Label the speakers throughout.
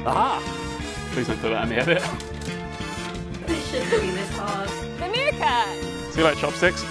Speaker 1: Ah! Please don't put that in the edit.
Speaker 2: It shouldn't be this hard.
Speaker 3: The meerkat!
Speaker 1: Do you like chopsticks?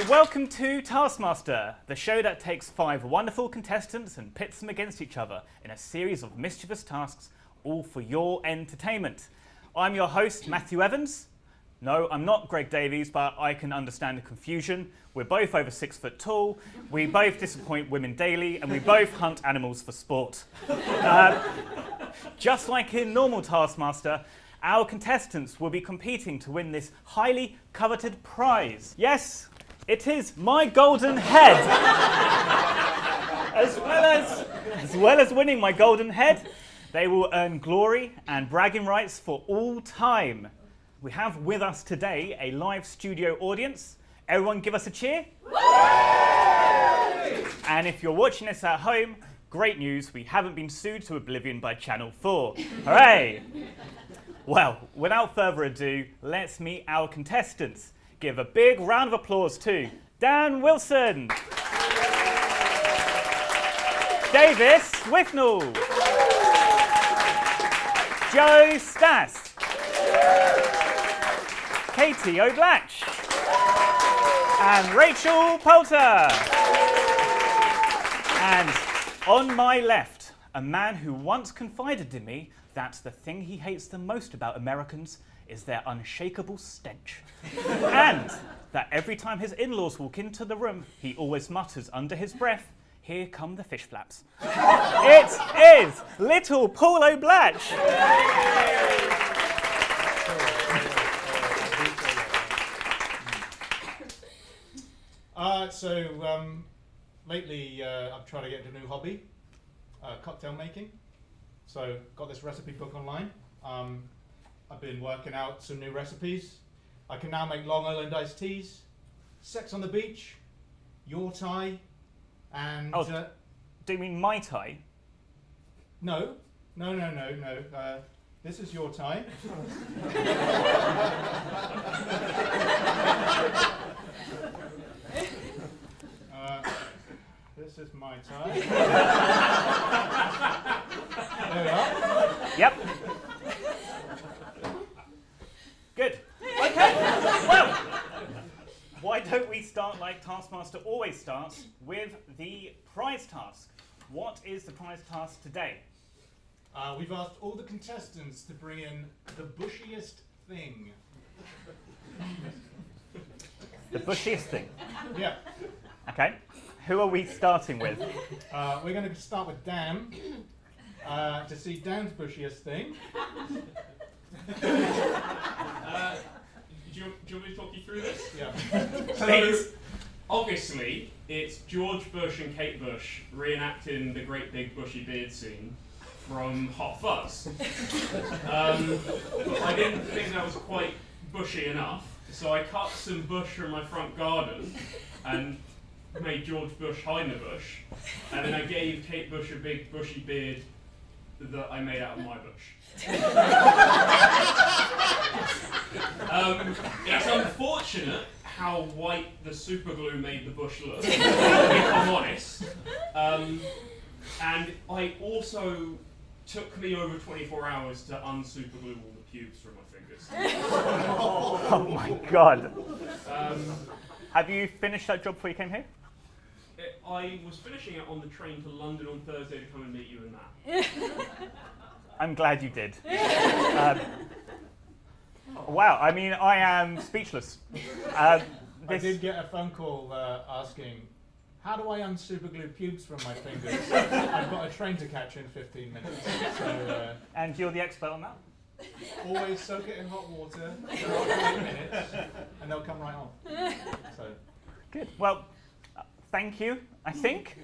Speaker 4: Welcome to Taskmaster, the show that takes 5 wonderful contestants and pits them against each other in a series of mischievous tasks, all for your entertainment. I'm your host, Matthew Evans. No, I'm not Greg Davies, but I can understand the confusion. We're both over 6 foot tall, we both disappoint women daily, and we both hunt animals for sport. Just like in normal Taskmaster, our contestants will be competing to win this highly coveted prize. Yes, it is my golden head. As well as winning my golden head, they will earn glory and bragging rights for all time. We have with us today a live studio audience. Everyone give us a cheer. And if you're watching this at home, great news, we haven't been sued to oblivion by Channel 4. Hooray! Well, without further ado, let's meet our contestants. Give a big round of applause to Dan Wilson, Davis Withnall, Joe Stass, Katie O'Blatch, and Rachel Poulter. And on my left, a man who once confided in me that the thing he hates the most about Americans is their unshakable stench. And that every time his in-laws walk into the room, he always mutters under his breath, "Here come the fish flaps." It is little Paul O'Blatch.
Speaker 5: Lately I've tried to get into a new hobby, cocktail making. So got this recipe book online. I've been working out some new recipes. I can now make Long Island iced teas, sex on the beach, your Thai, and...
Speaker 4: Do you mean Mai Tai?
Speaker 5: No. This is your Thai. This is my Thai. There we are.
Speaker 4: Yep. Good. Okay. Well, why don't we start like Taskmaster always starts, with the prize task. What is the prize task today?
Speaker 5: We've asked all the contestants to bring in the bushiest thing.
Speaker 4: The bushiest thing.
Speaker 5: Yeah.
Speaker 4: Okay. Who are we starting with?
Speaker 5: We're going to start with Dan to see Dan's bushiest thing.
Speaker 1: Do you want me to talk you through this?
Speaker 5: Yeah.
Speaker 1: Please. So, obviously, it's George Bush and Kate Bush reenacting the great big bushy beard scene from Hot Fuzz. But I didn't think that was quite bushy enough, so I cut some bush from my front garden and made George Bush hide the bush, and then I gave Kate Bush a big bushy beard that I made out of my bush. It's unfortunate how white the super glue made the bush look, if I'm honest. And I also took me over 24 hours to unsuper glue all the pubes from my fingers.
Speaker 4: Oh my God. Have you finished that job before you came here?
Speaker 1: I was finishing it on the train to London on Thursday to come and meet you and Matt.
Speaker 4: I'm glad you did. Wow, I mean, I am speechless.
Speaker 5: I did get a phone call asking, how do I unsuperglue pubes from my fingers? I've got a train to catch in 15 minutes. So,
Speaker 4: and you're the expert on that?
Speaker 5: Always soak it in hot water for 8 minutes, and they'll come right on. So.
Speaker 4: Good. Well, thank you, I think.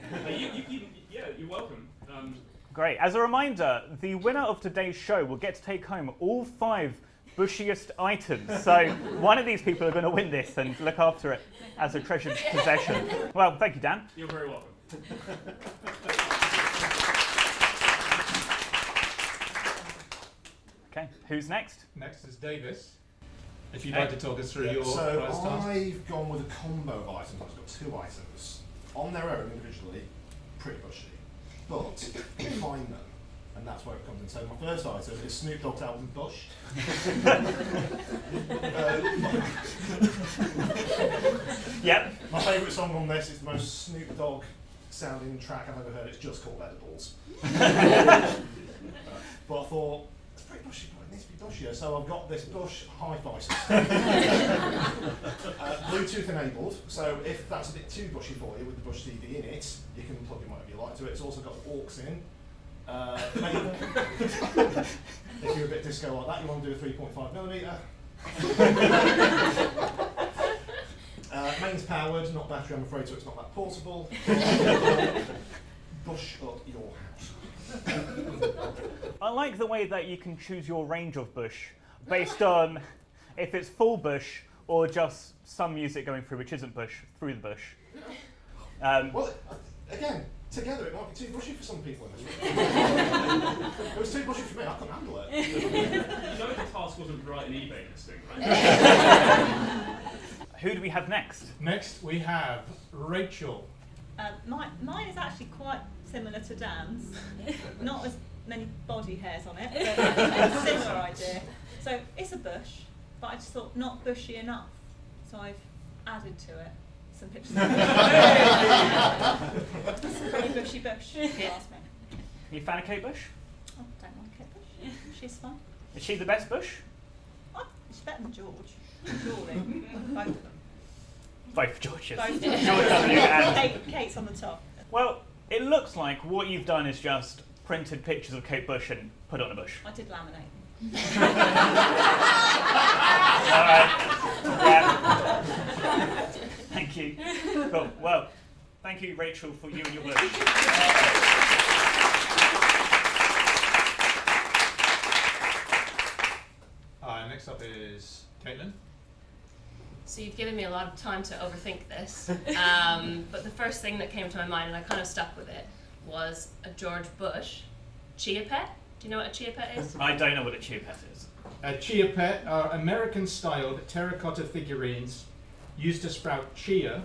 Speaker 1: Yeah, you're welcome.
Speaker 4: Great. As a reminder, the winner of today's show will get to take home all 5 bushiest items. So one of these people are going to win this and look after it as a treasured possession. Well, thank you, Dan.
Speaker 1: You're very welcome.
Speaker 4: Who's next?
Speaker 5: Next is Davis. If you'd like to talk us through your
Speaker 3: So
Speaker 5: first task.
Speaker 3: I've gone with a combo of items. I've got 2 items. On their own, individually, pretty bushy. But combine them, and that's where it comes in. So my first item is Snoop Dogg's album Bush.
Speaker 4: Yep.
Speaker 3: My favourite song on this is the most Snoop Dogg sounding track I've ever heard. It's just called Edibles. But I thought, it's pretty bushy, but it needs to be bushier. So I've got this Bush hi-fi system. Bluetooth enabled, so if that's a bit too bushy for you with the Bush TV in it, you can plug in whatever you like to it. It's also got the aux in. If you're a bit disco like that, you want to do a 3.5mm. Mains powered, not battery I'm afraid, so it's not that portable. Bush up your house.
Speaker 4: I like the way that you can choose your range of bush based on if it's full bush or just some music going through which isn't bush, through the bush.
Speaker 3: Well, again, together it might be too bushy for some people in this room. It was too bushy for me, I couldn't handle it.
Speaker 1: You know the task wasn't right in eBay listing, right?
Speaker 4: Who do we have next?
Speaker 5: Next we have Rachel.
Speaker 2: Mine is actually quite similar to Dan's. Not as many body hairs on it, but it's a similar idea. So it's a bush, but I just thought not bushy enough. So I've added to it some pictures of It's a pretty bushy bush, if you ask me.
Speaker 4: Are you a fan of Kate Bush?
Speaker 2: Oh, don't mind Kate Bush. She's fun.
Speaker 4: Is she the best bush?
Speaker 2: Oh, she's better than George. Surely. Both of them.
Speaker 4: Both Georges.
Speaker 2: Both
Speaker 4: George W and...
Speaker 2: Kate's on the top.
Speaker 4: Well, it looks like what you've done is just printed pictures of Kate Bush and put it on a bush.
Speaker 2: I did laminate.
Speaker 4: Alright. Yeah. Thank you. Cool. Well, thank you, Rachel, for you and your bush.
Speaker 5: Next up is Caitlin.
Speaker 6: So you've given me a lot of time to overthink this, but the first thing that came to my mind, and I kind of stuck with it, was a George Bush chia pet. Do you know what a chia pet is?
Speaker 4: I don't know what a chia pet is.
Speaker 5: A chia pet are American-styled terracotta figurines used to sprout chia.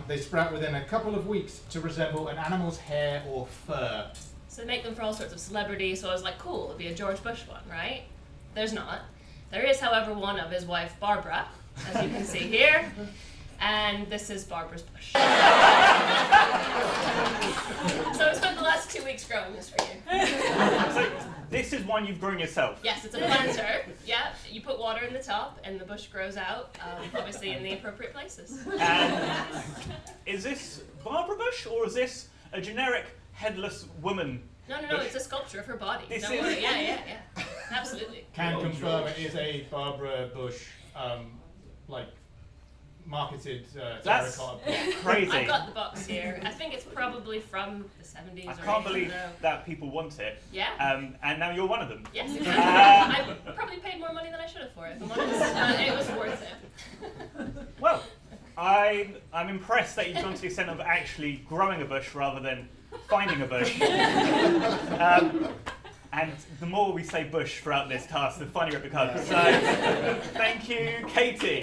Speaker 5: They sprout within a couple of weeks to resemble an animal's hair or fur.
Speaker 6: So they make them for all sorts of celebrities, so I was like, cool, it'll be a George Bush one, right? There's not. There is, however, one of his wife, Barbara, as you can see here, and this is Barbara's bush. So I spent the last 2 weeks growing this for you.
Speaker 4: So this is one you've grown yourself?
Speaker 6: Yes, it's a planter. Yeah, you put water in the top, and the bush grows out, obviously in the appropriate places.
Speaker 4: And is this Barbara Bush, or is this a generic headless woman?
Speaker 6: No,
Speaker 4: bush?
Speaker 6: it's a sculpture of her body.
Speaker 4: This
Speaker 6: Don't
Speaker 4: is-
Speaker 6: worry. Yeah. Absolutely.
Speaker 5: Can confirm it is a Barbara Bush, marketed
Speaker 4: That's
Speaker 5: terracotta.
Speaker 4: crazy.
Speaker 6: I've got the box here. I think it's probably from the 70s
Speaker 4: I
Speaker 6: or
Speaker 4: can't
Speaker 6: 80s.
Speaker 4: believe that people want it.
Speaker 6: Yeah.
Speaker 4: And now you're one of them.
Speaker 6: Yes, exactly. I probably paid more money than I should have for it, if I'm honest. It was worth it.
Speaker 4: Well, I'm impressed that you've gone to the extent of actually growing a bush rather than finding a bush. And the more we say bush throughout this task, the funnier it becomes. So, thank you, Katie.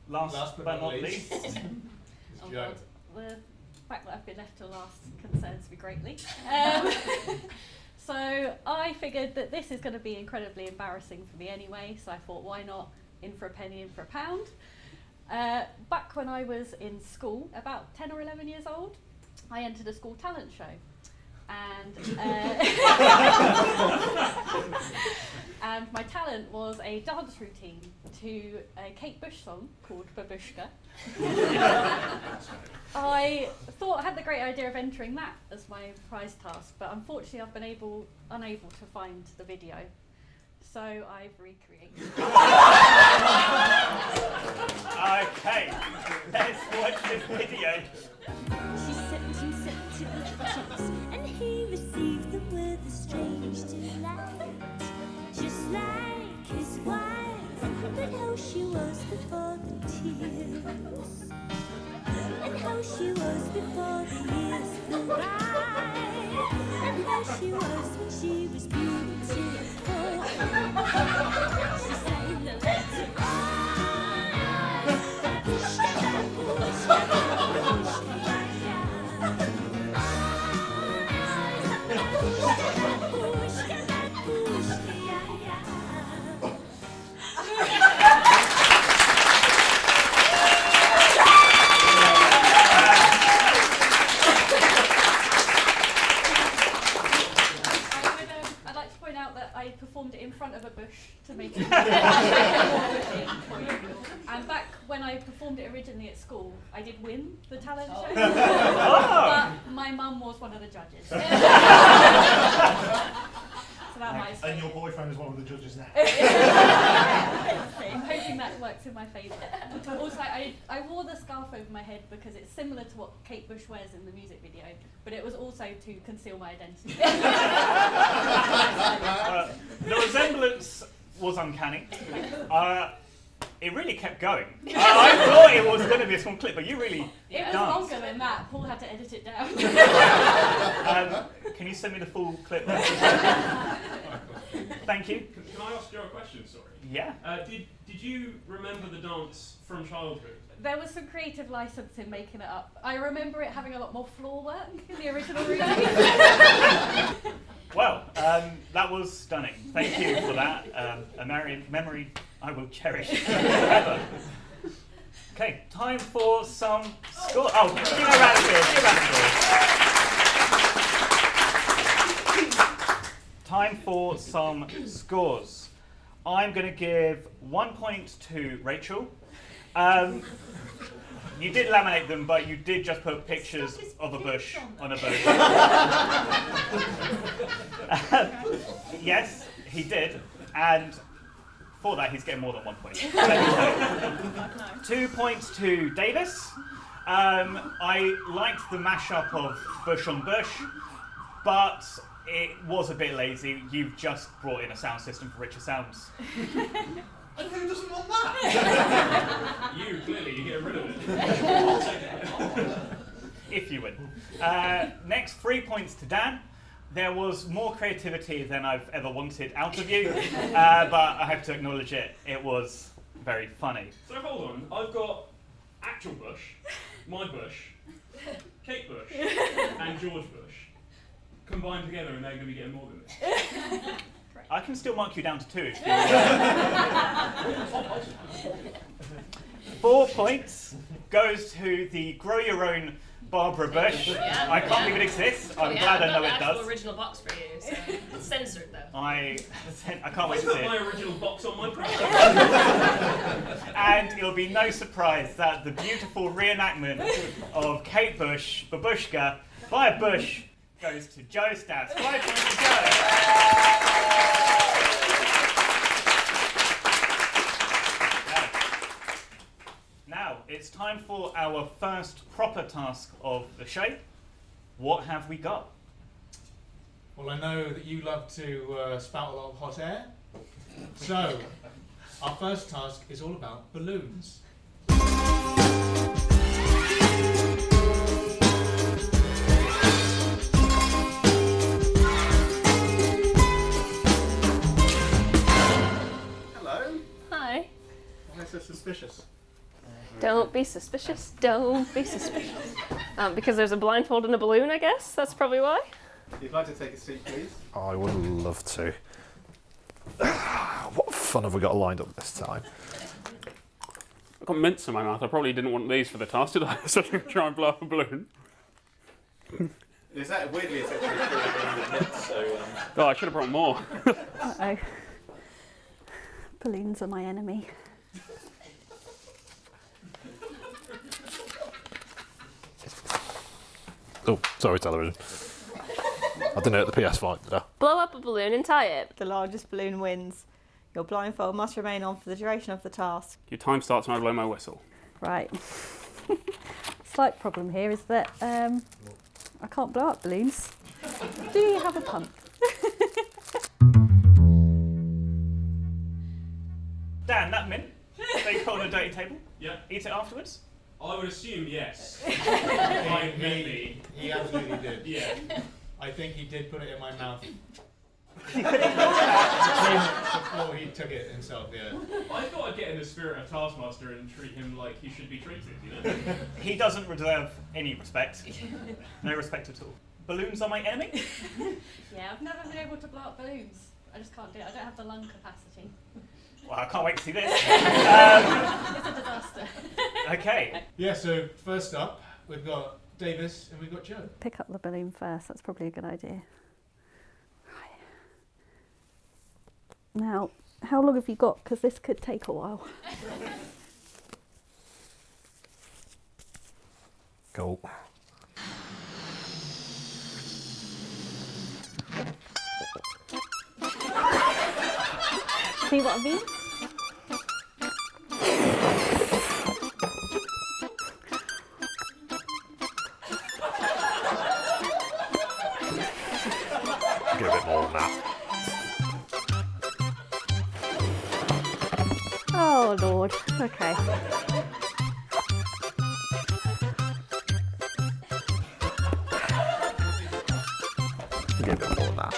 Speaker 4: Last but not least.
Speaker 5: Is
Speaker 2: Oh,
Speaker 5: Joe.
Speaker 2: God. The fact that I've been left to last concerns me greatly. So I figured that this is going to be incredibly embarrassing for me anyway, so I thought, why not in for a penny, in for a pound? Back when I was in school, about 10 or 11 years old, I entered a school talent show. And, and my talent was a dance routine to a Kate Bush song called Babushka. I thought I had the great idea of entering that as my prize task, but unfortunately I've been unable to find the video. So I've recreated it.
Speaker 4: Okay, let's watch this video.
Speaker 7: She sent him sensitive checks, and he received them with a strange delight. Just like his wife, but how she was before the tears. and how she was before the years flew by, and how she was when she was beautiful. She sang the letter I, pushka, pushka, pushka,
Speaker 8: I'd like to point out that I performed it in front of a bush to make it and back when I performed it originally at school, I did win the talent show. But my mum was one of the judges. So that might
Speaker 3: And your boyfriend is one of the judges now.
Speaker 8: I'm hoping that works in my favour. Also, I wore the scarf over my head because it's similar to what Kate Bush wears in the music video, but it was also to conceal my identity.
Speaker 4: The resemblance was uncanny. It really kept going. I thought it was going to be a small clip, but you really
Speaker 8: It was
Speaker 4: danced.
Speaker 8: longer than that. Paul had to edit it down.
Speaker 4: Can you send me the full clip? Thank you.
Speaker 1: Can I ask you a question? Sorry.
Speaker 4: Yeah.
Speaker 1: Did you remember the dance from childhood?
Speaker 8: There was some creative license in making it up. I remember it having a lot more floor work in the original routine.
Speaker 4: Well, that was stunning. Thank you for that. A memory I will cherish forever. Okay, time for some score. Oh, give me a round of applause. Time for some scores. I'm going to give 1 point to Rachel. You did laminate them, but you did just put pictures of a bush on a boat. Yes, he did, and for that he's getting more than 1 point. 2 points to Davis. I liked the mashup of bush on bush, but it was a bit lazy. You've just brought in a sound system for richer sounds.
Speaker 3: And who doesn't want that?
Speaker 1: You, clearly, you're getting rid of it.
Speaker 3: I'll take it.
Speaker 4: If you win. Next, 3 points to Dan. There was more creativity than I've ever wanted out of you, but I have to acknowledge it. It was very funny.
Speaker 1: So hold on, I've got actual Bush, my Bush, Kate Bush, and George Bush combined together, and they're going to be getting more than this.
Speaker 4: I can still mark you down to 2 if you 4 points goes to the Grow Your Own Barbara Bush.
Speaker 6: Yeah,
Speaker 4: I can't believe it exists. I'm glad I know it
Speaker 6: I've got the
Speaker 4: does.
Speaker 6: actual original box for you, so it's censored though.
Speaker 4: I can't
Speaker 1: I
Speaker 4: wait to
Speaker 1: put
Speaker 4: see
Speaker 1: my
Speaker 4: it.
Speaker 1: original box on my product.
Speaker 4: And it'll be no surprise that the beautiful reenactment of Kate Bush, Babushka, by a bush, goes to Joe Stass. 5 points to Joe. Now, it's time for our first proper task of the show. What have we got?
Speaker 5: Well, I know that you love to spout a lot of hot air. So, our first task is all about balloons.
Speaker 3: Hello.
Speaker 6: Hi.
Speaker 5: Why so suspicious?
Speaker 6: Don't be suspicious. Don't be suspicious. Because there's a blindfold and a balloon, I guess. That's probably why.
Speaker 5: If you'd like to take a seat, please.
Speaker 3: I would love to. What fun have we got lined up this time?
Speaker 9: I've got mints in my mouth. I probably didn't want these for the task, did I? So I'm going to try and blow up a balloon.
Speaker 5: Is that weirdly it's actually so
Speaker 9: Oh, I should have brought more.
Speaker 8: Uh-oh. Balloons are my enemy.
Speaker 3: Oh, sorry, television. I didn't hit the PS5, did I?
Speaker 6: Blow up a balloon and tie it.
Speaker 2: The largest balloon wins. Your blindfold must remain on for the duration of the task.
Speaker 9: Your time starts when I blow my whistle.
Speaker 8: Right. Slight problem here is that I can't blow up balloons. Do you have a pump?
Speaker 4: Dan, that mint that you put on a dirty table,
Speaker 1: Yeah.
Speaker 4: eat it afterwards?
Speaker 1: I would assume yes.
Speaker 5: He absolutely did.
Speaker 1: Yeah.
Speaker 5: I think he did put it in my mouth before he took it himself, yeah.
Speaker 1: I thought I'd get in the spirit of Taskmaster and treat him like he should be treated, you know?
Speaker 4: He doesn't deserve any respect. No respect at all. Balloons are my enemy?
Speaker 8: Yeah, I've never been able to blow up balloons. I just can't do it. I don't have the lung capacity.
Speaker 4: Well, I can't wait to see this.
Speaker 8: It's a disaster.
Speaker 4: Okay.
Speaker 5: Yeah, so first up, we've got Davis and we've got Joe.
Speaker 8: Pick up the balloon first. That's probably a good idea. Right. Now, how long have you got? Because this could take a while.
Speaker 3: Go.
Speaker 8: See what I mean?
Speaker 3: Get a bit more than that.
Speaker 8: Oh, Lord. Okay.
Speaker 3: Get a bit more than that.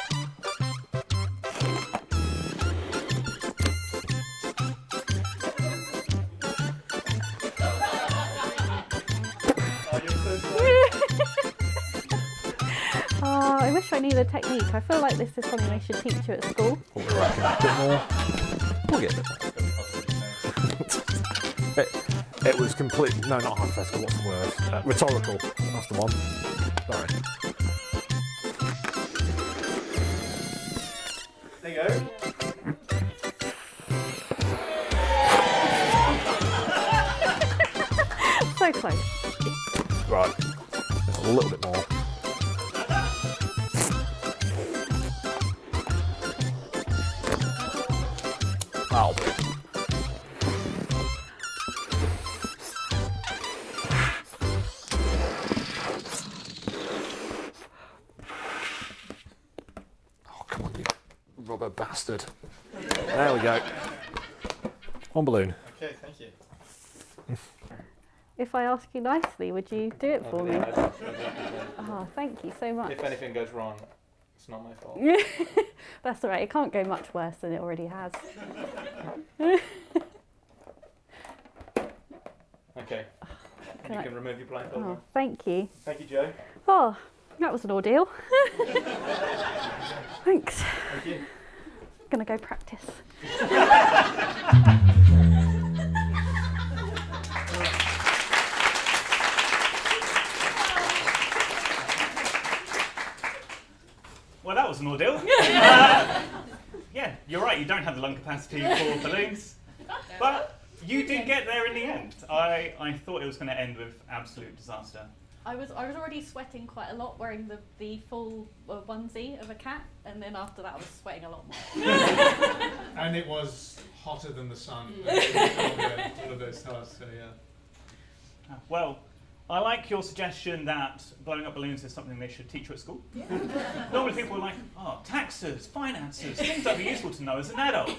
Speaker 8: Oh, I wish I knew the technique. I feel like this is something they should teach you at school.
Speaker 3: What we reckon? A bit more. We'll get a bit more. It was complete. No, not hypothetical. What's the word? Rhetorical. That's the one. Sorry.
Speaker 5: There you go.
Speaker 8: So close.
Speaker 3: Right. A little bit more. That'll do. Oh, come on, you rubber bastard. There we go. One balloon.
Speaker 5: Okay, thank you.
Speaker 8: If I ask you nicely, would you do it for me? Oh, thank you so much.
Speaker 5: If anything goes wrong, it's not my fault.
Speaker 8: That's all right. It can't go much worse than it already has.
Speaker 5: Okay.
Speaker 8: Can
Speaker 5: You
Speaker 8: I-
Speaker 5: can remove your blindfold.
Speaker 8: Oh, thank you.
Speaker 5: Thank you, Joe.
Speaker 8: Oh, that was an ordeal. Thanks.
Speaker 5: Thank you.
Speaker 8: Gonna go practice.
Speaker 4: Well, that was an ordeal. Yeah, you're right. You don't have the lung capacity for balloons. But you did get there in the end. I thought it was going to end with absolute disaster.
Speaker 8: I was already sweating quite a lot wearing the full onesie of a cat, and then after that I was sweating a lot more.
Speaker 5: And it was hotter than the sun. All of those stars, so yeah.
Speaker 4: Well, I like your suggestion that blowing up balloons is something they should teach you at school. Normally people are like, oh, taxes, finances, things that would be useful to know as an adult.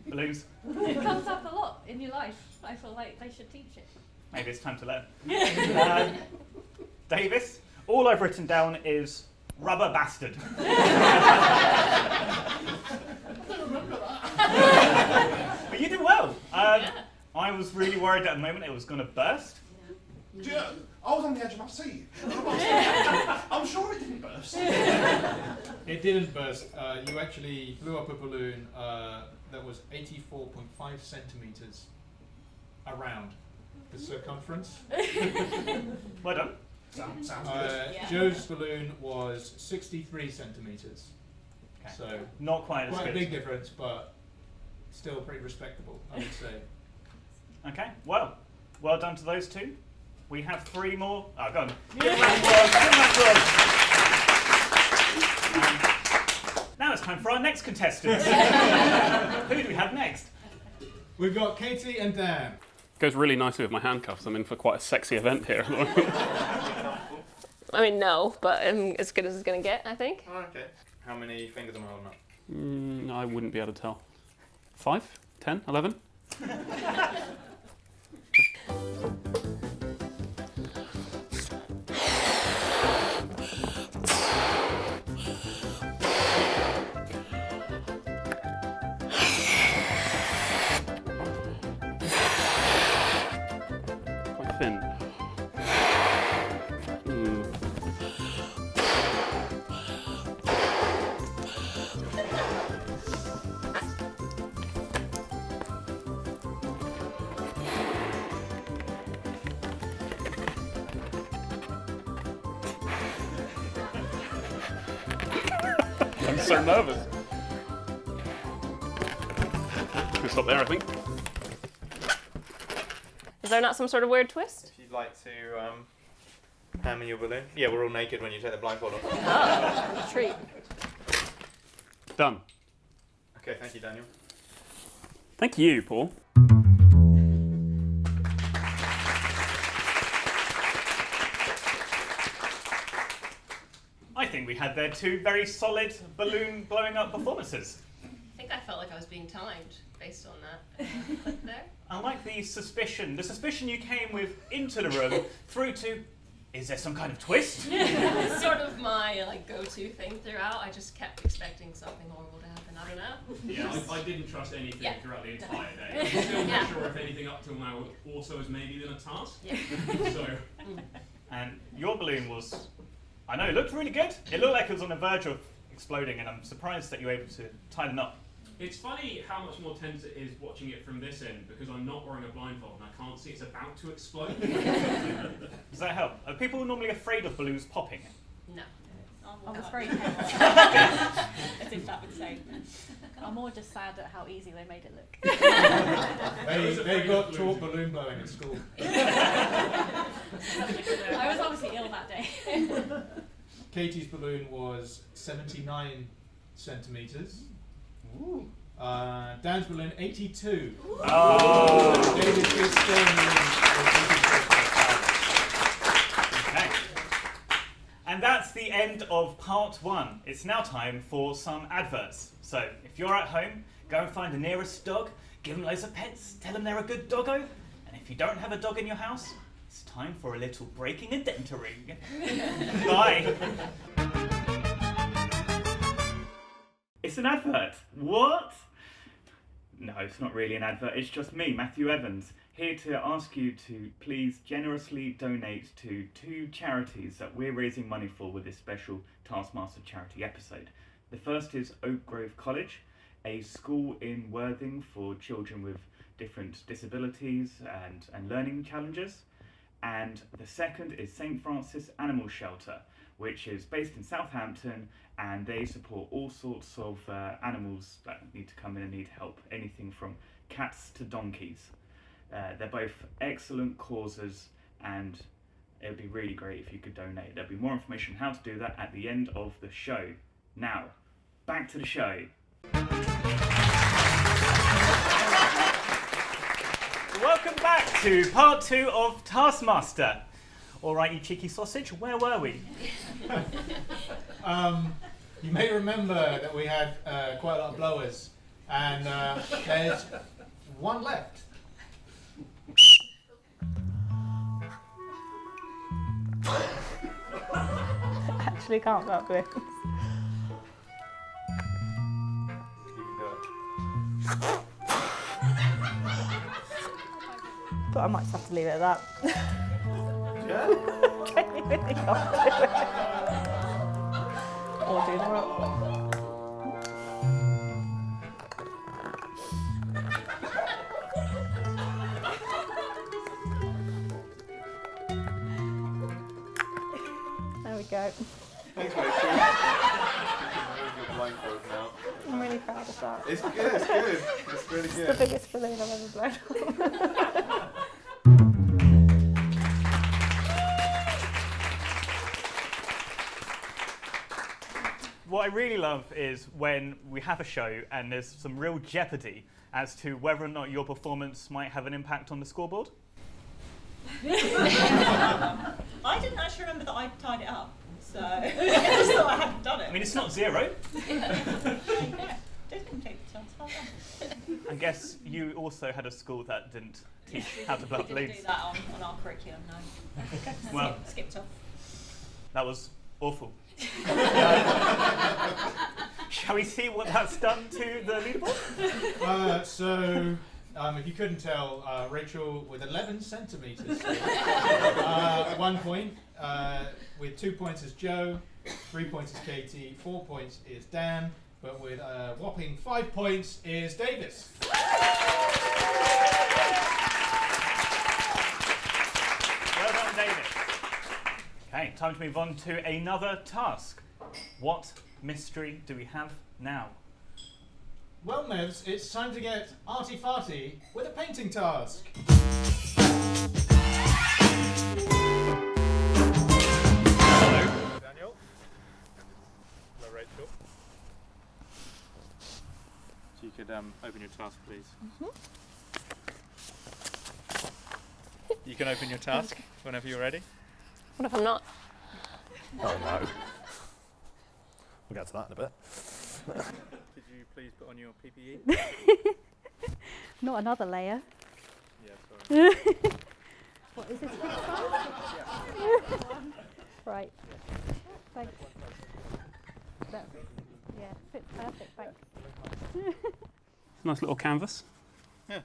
Speaker 4: Balloons,
Speaker 8: It comes up a lot in your life. I feel like they should teach it.
Speaker 4: maybe it's time to learn. Davis, all I've written down is rubber bastard. But you did well. I was really worried at the moment it was going to burst.
Speaker 3: Yeah, I was on the edge of my seat. I'm sure it didn't burst.
Speaker 5: It didn't burst. You actually blew up a balloon that was 84.5 centimetres around the circumference.
Speaker 4: Well done.
Speaker 3: Sounds good.
Speaker 5: Joe's balloon was 63 centimetres.
Speaker 4: Okay.
Speaker 5: So
Speaker 4: Not quite as
Speaker 5: quite a
Speaker 4: good.
Speaker 5: big difference, but still pretty respectable, I would say.
Speaker 4: Okay, well done to those two. We have three more. Oh, go on. Give them applause. Now it's time for our next contestants. Who do we have next?
Speaker 5: We've got Katie and Dan.
Speaker 9: Goes really nicely with my handcuffs. I'm in for quite a sexy event here.
Speaker 6: I mean, no, but as good as it's going to get, I think.
Speaker 5: Oh, okay. How many fingers am I holding up?
Speaker 9: I wouldn't be able to tell. 5? 10? 11? so nervous. We'll stop there, I think.
Speaker 6: Is there not some sort of weird twist?
Speaker 10: If you'd like to hammer your balloon. Yeah, we're all naked when you take the blindfold off.
Speaker 6: Oh, treat.
Speaker 9: Done.
Speaker 10: Okay, thank you, Daniel.
Speaker 9: Thank you, Paul.
Speaker 4: I think we had there two very solid balloon blowing up performances.
Speaker 6: I think I felt like I was being timed based on that clip there.
Speaker 4: I like the suspicion you came with into the room through to, is there some kind of twist?
Speaker 6: It's sort of my go-to thing throughout. I just kept expecting something horrible to happen. I don't know.
Speaker 1: Yeah, I didn't trust anything throughout the entire day. I'm still not sure if anything up till now also has maybe been a task.
Speaker 6: Yeah.
Speaker 1: So.
Speaker 4: And your balloon was, I know, it looked really good. It looked like it was on the verge of exploding, and I'm surprised that you were able to tie them up.
Speaker 1: It's funny how much more tense it is watching it from this end because I'm not wearing a blindfold and I can't see it's about to explode.
Speaker 4: Does that help? Are people normally afraid of balloons popping?
Speaker 6: No.
Speaker 8: I was very careful.
Speaker 2: As if that would say.
Speaker 8: I'm more just sad at how easy they made it look.
Speaker 5: They got taught balloon blowing at school.
Speaker 8: I was obviously ill that day.
Speaker 5: Katie's balloon was 79 centimetres.
Speaker 4: Ooh.
Speaker 5: Dan's balloon 82.
Speaker 4: Oh.
Speaker 5: David is
Speaker 4: Okay. And that's the end of part one. It's now time for some adverts. So if you're at home, go and find the nearest dog, give them loads of pets, tell them they're a good doggo. And if you don't have a dog in your house, it's time for a little breaking and entering. Bye. It's an advert. What? No, it's not really an advert. It's just me, Matthew Evans, here to ask you to please generously donate to two charities that we're raising money for with this special Taskmaster charity episode. The first is Oak Grove College, a school in Worthing for children with different disabilities and learning challenges. And the second is St. Francis Animal Shelter, which is based in Southampton, and they support all sorts of animals that need to come in and need help, anything from cats to donkeys. They're both excellent causes, and it would be really great if you could donate. There'll be more information on how to do that at the end of the show. Now, back to the show. Welcome back to part two of Taskmaster. All right, you cheeky sausage, where were we?
Speaker 5: You may remember that we had quite a lot of blowers, and there's one left.
Speaker 2: Actually can't go up with. But I might just have to leave it at that.
Speaker 10: Yeah?
Speaker 2: Genuinely can't do it. Or do the rock. There we go.
Speaker 10: Thanks, Rachel. Your blindfold now.
Speaker 2: I'm really proud of that.
Speaker 10: It's good, it's good. It's really
Speaker 2: It's
Speaker 10: good.
Speaker 2: the biggest balloon I've ever blown up.
Speaker 4: What I really love is when we have a show and there's some real jeopardy as to whether or not your performance might have an impact on the scoreboard.
Speaker 2: I didn't actually remember that I tied it up, so I just thought I hadn't done it.
Speaker 4: I mean, it's not zero.
Speaker 2: Yeah, did complete the task. Well done.
Speaker 4: I guess you also had a school that didn't teach how to blow
Speaker 2: We didn't
Speaker 4: balloons.
Speaker 2: do that on our curriculum, no.
Speaker 4: Well,
Speaker 2: Skipped off.
Speaker 4: that was awful. Shall we see what that's done to the leaderboard?
Speaker 5: So, if you couldn't tell, Rachel with 11 centimetres. 1 point. With 2 points is Joe, 3 points is Katie, 4 points is Dan, but with a whopping 5 points is Davis.
Speaker 4: Well done, David. Okay, time to move on to another task. what mystery do we have now?
Speaker 5: Well, Mevs, it's time to get arty-farty with a painting task. Hello, Daniel. Hello, Rachel. So you could open your task, please. You can open your task whenever you're ready.
Speaker 6: What if I'm not?
Speaker 3: Oh no. We'll get to that in a bit.
Speaker 5: Could you please put on your PPE?
Speaker 8: Not another layer.
Speaker 5: Yeah, sorry.
Speaker 8: What is this? Right. Thanks. That, yeah, fits perfect. Thanks.
Speaker 9: Nice little canvas.
Speaker 5: Yeah.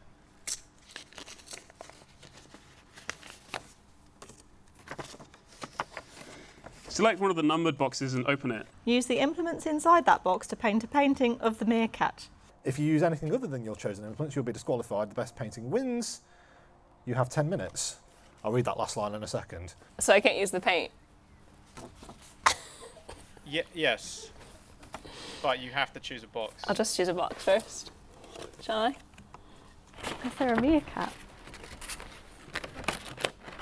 Speaker 9: Select one of the numbered boxes and open it.
Speaker 2: Use the implements inside that box to paint a painting of the meerkat.
Speaker 3: If you use anything other than your chosen implements, you'll be disqualified. The best painting wins. You have 10 minutes. I'll read that last line in a second.
Speaker 6: So I can't use the paint.
Speaker 5: Yes. But you have to choose a box.
Speaker 6: I'll just choose a box first. Shall I?
Speaker 8: Is there a meerkat?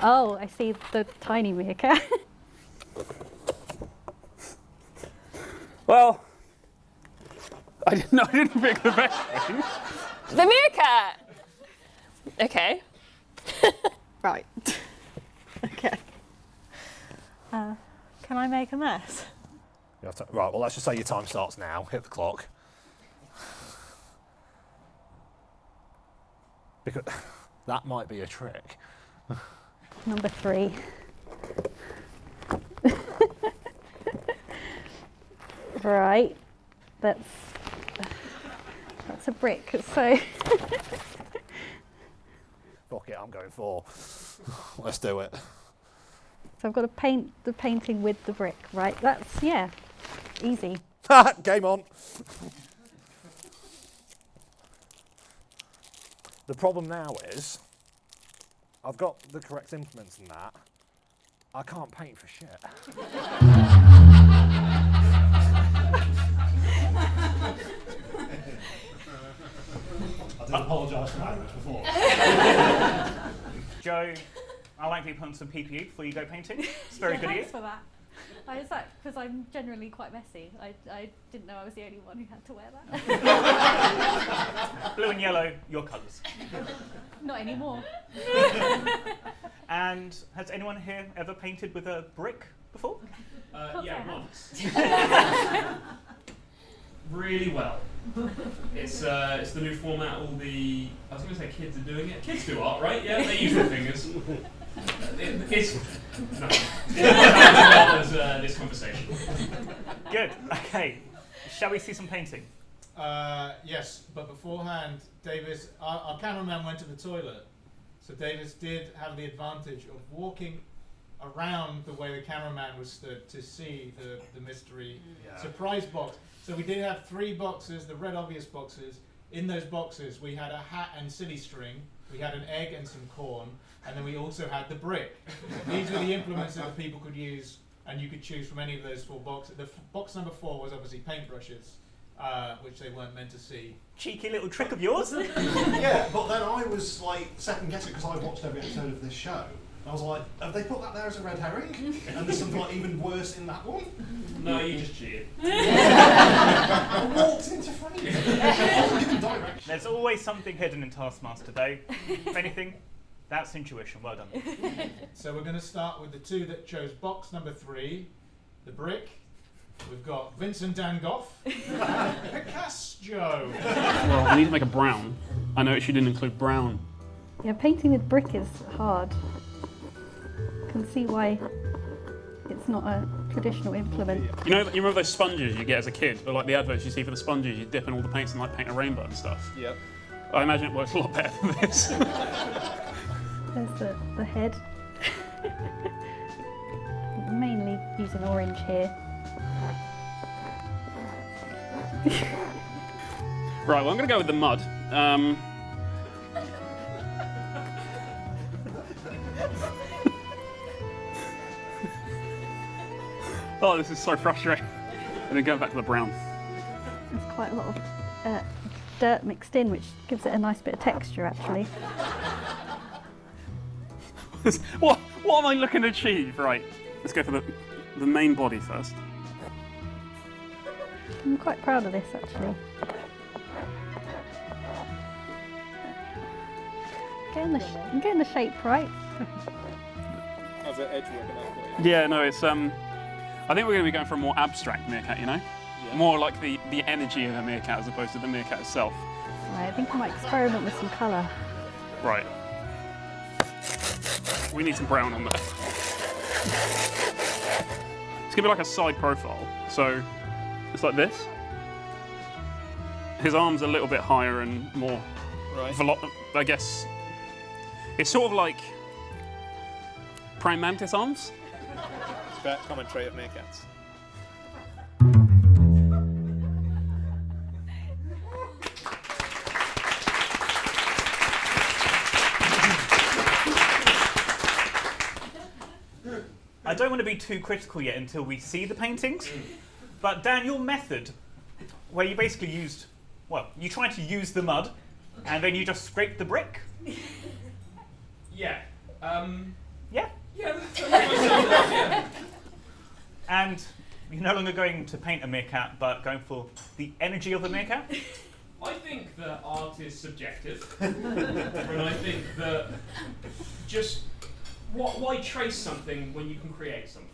Speaker 8: Oh, I see the tiny meerkat.
Speaker 9: Well, I didn't pick the best one.
Speaker 6: The meerkat! Okay.
Speaker 2: Right. Okay. Can I make a mess?
Speaker 3: You have to, right, well, let's just say your time starts now. Hit the clock. Because that might be a trick.
Speaker 8: Number 3. Right. That's a brick. So
Speaker 3: Fuck it, I'm going 4. Let's do it.
Speaker 8: So I've got to paint the painting with the brick, right? That's, yeah, easy.
Speaker 3: Game on. The problem now is, I've got the correct implements and that. I can't paint for shit. I did apologise for language before.
Speaker 4: Joe, I like you put on some PPE before you go painting. It's very good of you.
Speaker 8: Thanks for that. I was like, because I'm generally quite messy. I didn't know I was the only one who had to wear that.
Speaker 4: Blue and yellow, your colours.
Speaker 8: Not anymore.
Speaker 4: And has anyone here ever painted with a brick before?
Speaker 1: Yeah, once. Really well. It's the new format. All the I was going to say kids are doing it. Kids do art, right? Yeah, they use their fingers. It's no. As this conversation.
Speaker 4: Good. Okay. Shall we see some painting?
Speaker 5: Yes, but beforehand, Davis, our cameraman went to the toilet, so Davis did have the advantage of walking around the way the cameraman was stood to see the mystery surprise box. So we did have 3 boxes, the red obvious boxes. In those boxes, we had a hat and silly string, we had an egg and some corn, and then we also had the brick. These were the implements that the people could use, and you could choose from any of those 4 boxes. Box number 4 was obviously paintbrushes, which they weren't meant to see.
Speaker 4: Cheeky little trick of yours.
Speaker 3: Yeah, but then I was like second guessing because I watched every episode of this show. I was like, have they put that there as a red herring? And there's something like even worse in that one?
Speaker 1: No, you just cheated.
Speaker 3: I walked into frame. I wasn't given direction.
Speaker 4: There's always something hidden in Taskmaster, though. If anything, that's intuition. Well done.
Speaker 5: So we're going to start with the 2 that chose box number 3, the brick. We've got Vincent Van Gogh and Picasso.
Speaker 9: Well, we need to make a brown. I noticed you didn't include brown.
Speaker 8: Yeah, painting with brick is hard. Can see why it's not a traditional implement.
Speaker 9: You remember those sponges you get as a kid, or like the adverts you see for the sponges, you dip in all the paints and like paint a rainbow and stuff.
Speaker 5: Yep.
Speaker 9: I imagine it works a lot better than this.
Speaker 8: There's the head. Mainly using orange here.
Speaker 9: Right, well I'm going to go with the mud. Oh, this is so frustrating. And then go back to the brown.
Speaker 8: There's quite a lot of dirt mixed in, which gives it a nice bit of texture, actually.
Speaker 9: What am I looking to achieve? Right, let's go for the main body first.
Speaker 8: I'm quite proud of this, actually. I'm getting the shape right.
Speaker 10: How's that edge working out for you?
Speaker 9: Yeah, no, it's I think we're going to be going for a more abstract meerkat, you know?
Speaker 10: Yeah.
Speaker 9: More like the energy of the meerkat as opposed to the meerkat itself.
Speaker 8: Right, I think I might experiment with some colour.
Speaker 9: Right. We need some brown on there. It's going to be like a side profile. So it's like this. His arm's a little bit higher and more, I guess. It's sort of like praying mantis arms.
Speaker 10: That common trait of meerkats.
Speaker 4: I don't want to be too critical yet until we see the paintings, but Dan, your method, where you basically used, well, you tried to use the mud, and then you just scraped the brick.
Speaker 1: Yeah.
Speaker 4: Yeah.
Speaker 1: Yeah. Yeah.
Speaker 4: And you're no longer going to paint a meerkat, but going for the energy of the meerkat.
Speaker 1: I think that art is subjective, and I think that just why trace something when you can create something?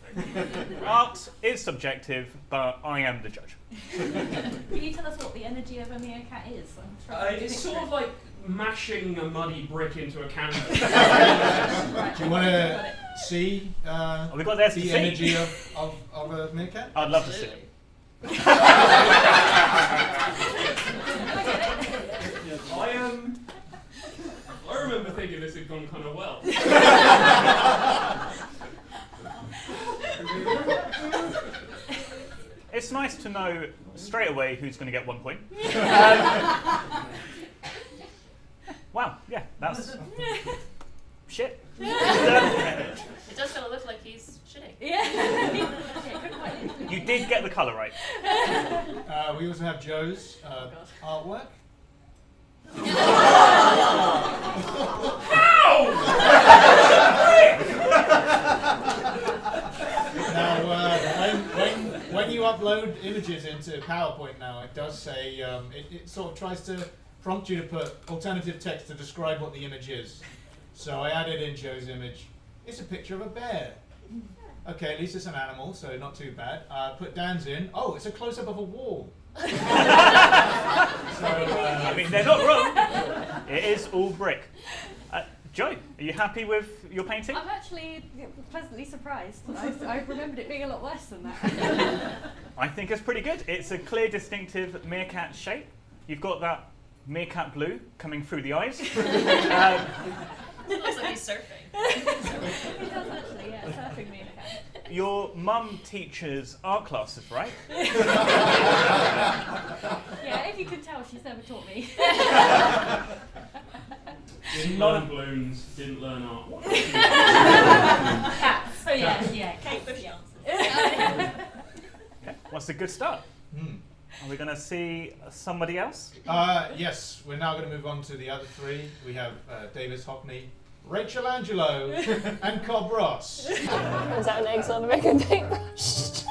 Speaker 4: Art is subjective, but I am the judge.
Speaker 2: Can you tell us what the energy of a meerkat is? I'm trying to
Speaker 1: It's
Speaker 2: picture
Speaker 1: sort
Speaker 2: it.
Speaker 1: of like mashing a muddy brick into a canvas.
Speaker 2: Right,
Speaker 5: Do you want to see
Speaker 4: Have we got this to
Speaker 5: the
Speaker 4: see?
Speaker 5: energy of a meerkat?
Speaker 4: I'd love to see it.
Speaker 1: I remember thinking this had gone kind of well.
Speaker 4: It's nice to know straight away who's going to get 1 point. Wow, yeah, that's shit.
Speaker 6: It does kind of look like he's shitting.
Speaker 2: Yeah.
Speaker 4: You did get the colour right.
Speaker 5: We also have Joe's artwork. Now, when you upload images into PowerPoint now, it does say, it sort of tries to prompt you to put alternative text to describe what the image is. So I added in Joe's image. It's a picture of a bear. Okay, at least it's an animal, so not too bad. Put Dan's in. Oh, it's a close-up of a wall. So,
Speaker 4: I mean, they're not wrong. It is all brick. Joe, are you happy with your painting?
Speaker 8: I'm actually pleasantly surprised. I remembered it being a lot worse than that.
Speaker 4: I think it's pretty good. It's a clear, distinctive meerkat shape. You've got that meerkat blue coming through the eyes.
Speaker 6: It looks like he's surfing.
Speaker 8: It does actually, yeah, surfing meerkat.
Speaker 4: Your mum teaches art classes, right?
Speaker 8: Yeah, if you could tell, she's never taught me.
Speaker 1: Didn't learn balloons, didn't learn art.
Speaker 2: Cats. Oh yeah. Kate Bush answers.
Speaker 4: Okay, what's a good start? Are we going to see somebody else?
Speaker 5: Yes, we're now going to move on to the other three. We have Davis Hockney, Rachel Angelo, and Cobb Ross.
Speaker 6: Is that an eggs on a regular paintbrush?